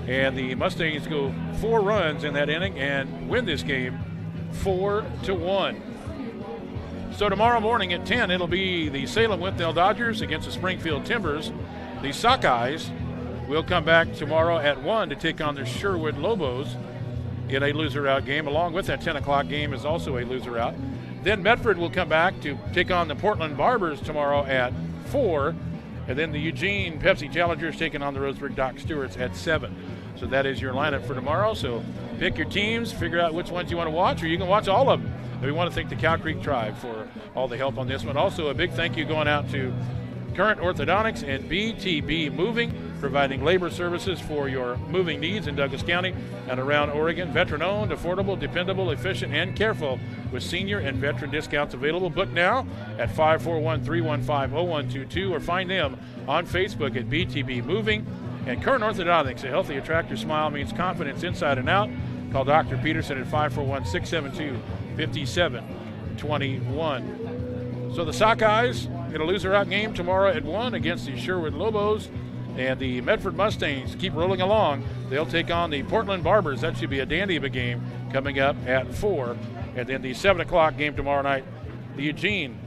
and the Mustangs go 4 runs in that inning and win this game 4-1. So tomorrow morning at 10, it'll be the Salem Winthnell Dodgers against the Springfield Timbers. The Sockeyes will come back tomorrow at 1 to take on the Sherwood Lobos in a loser-out game. Along with that 10 o'clock game is also a loser-out. Then Medford will come back to take on the Portland Barbers tomorrow at 4. And then the Eugene Pepsi Challengers taking on the Roseburg Dock Stewarts at 7. So that is your lineup for tomorrow. So pick your teams, figure out which ones you want to watch, or you can watch all of them. And we want to thank the Cow Creek Tribe for all the help on this one. Also, a big thank you going out to Current Orthodontics and BTB Moving, providing labor services for your moving needs in Douglas County and around Oregon. Veteran-owned, affordable, dependable, efficient, and careful, with senior and veteran discounts available. Book now at 541-315-0122 or find them on Facebook at BTB Moving. And Current Orthodontics, a healthy, attractive smile means confidence inside and out. Call Dr. Peterson at 541-672-5721. So the Sockeyes in a loser-out game tomorrow at 1 against the Sherwood Lobos. And the Medford Mustangs keep rolling along. They'll take on the Portland Barbers. That should be a dandy of a game coming up at 4. And then the 7 o'clock game tomorrow night, the Eugene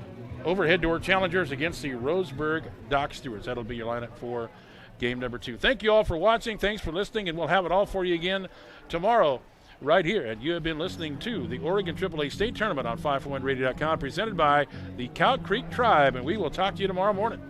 Overhead Door Challengers against the Roseburg Dock Stewards. That'll be your lineup for game number 2. Thank you all for watching. Thanks for listening, and we'll have it all for you again tomorrow right here. And you have been listening to the Oregon AAA State Tournament on 541radio.com, presented by the Cow Creek Tribe, and we will talk to you tomorrow morning.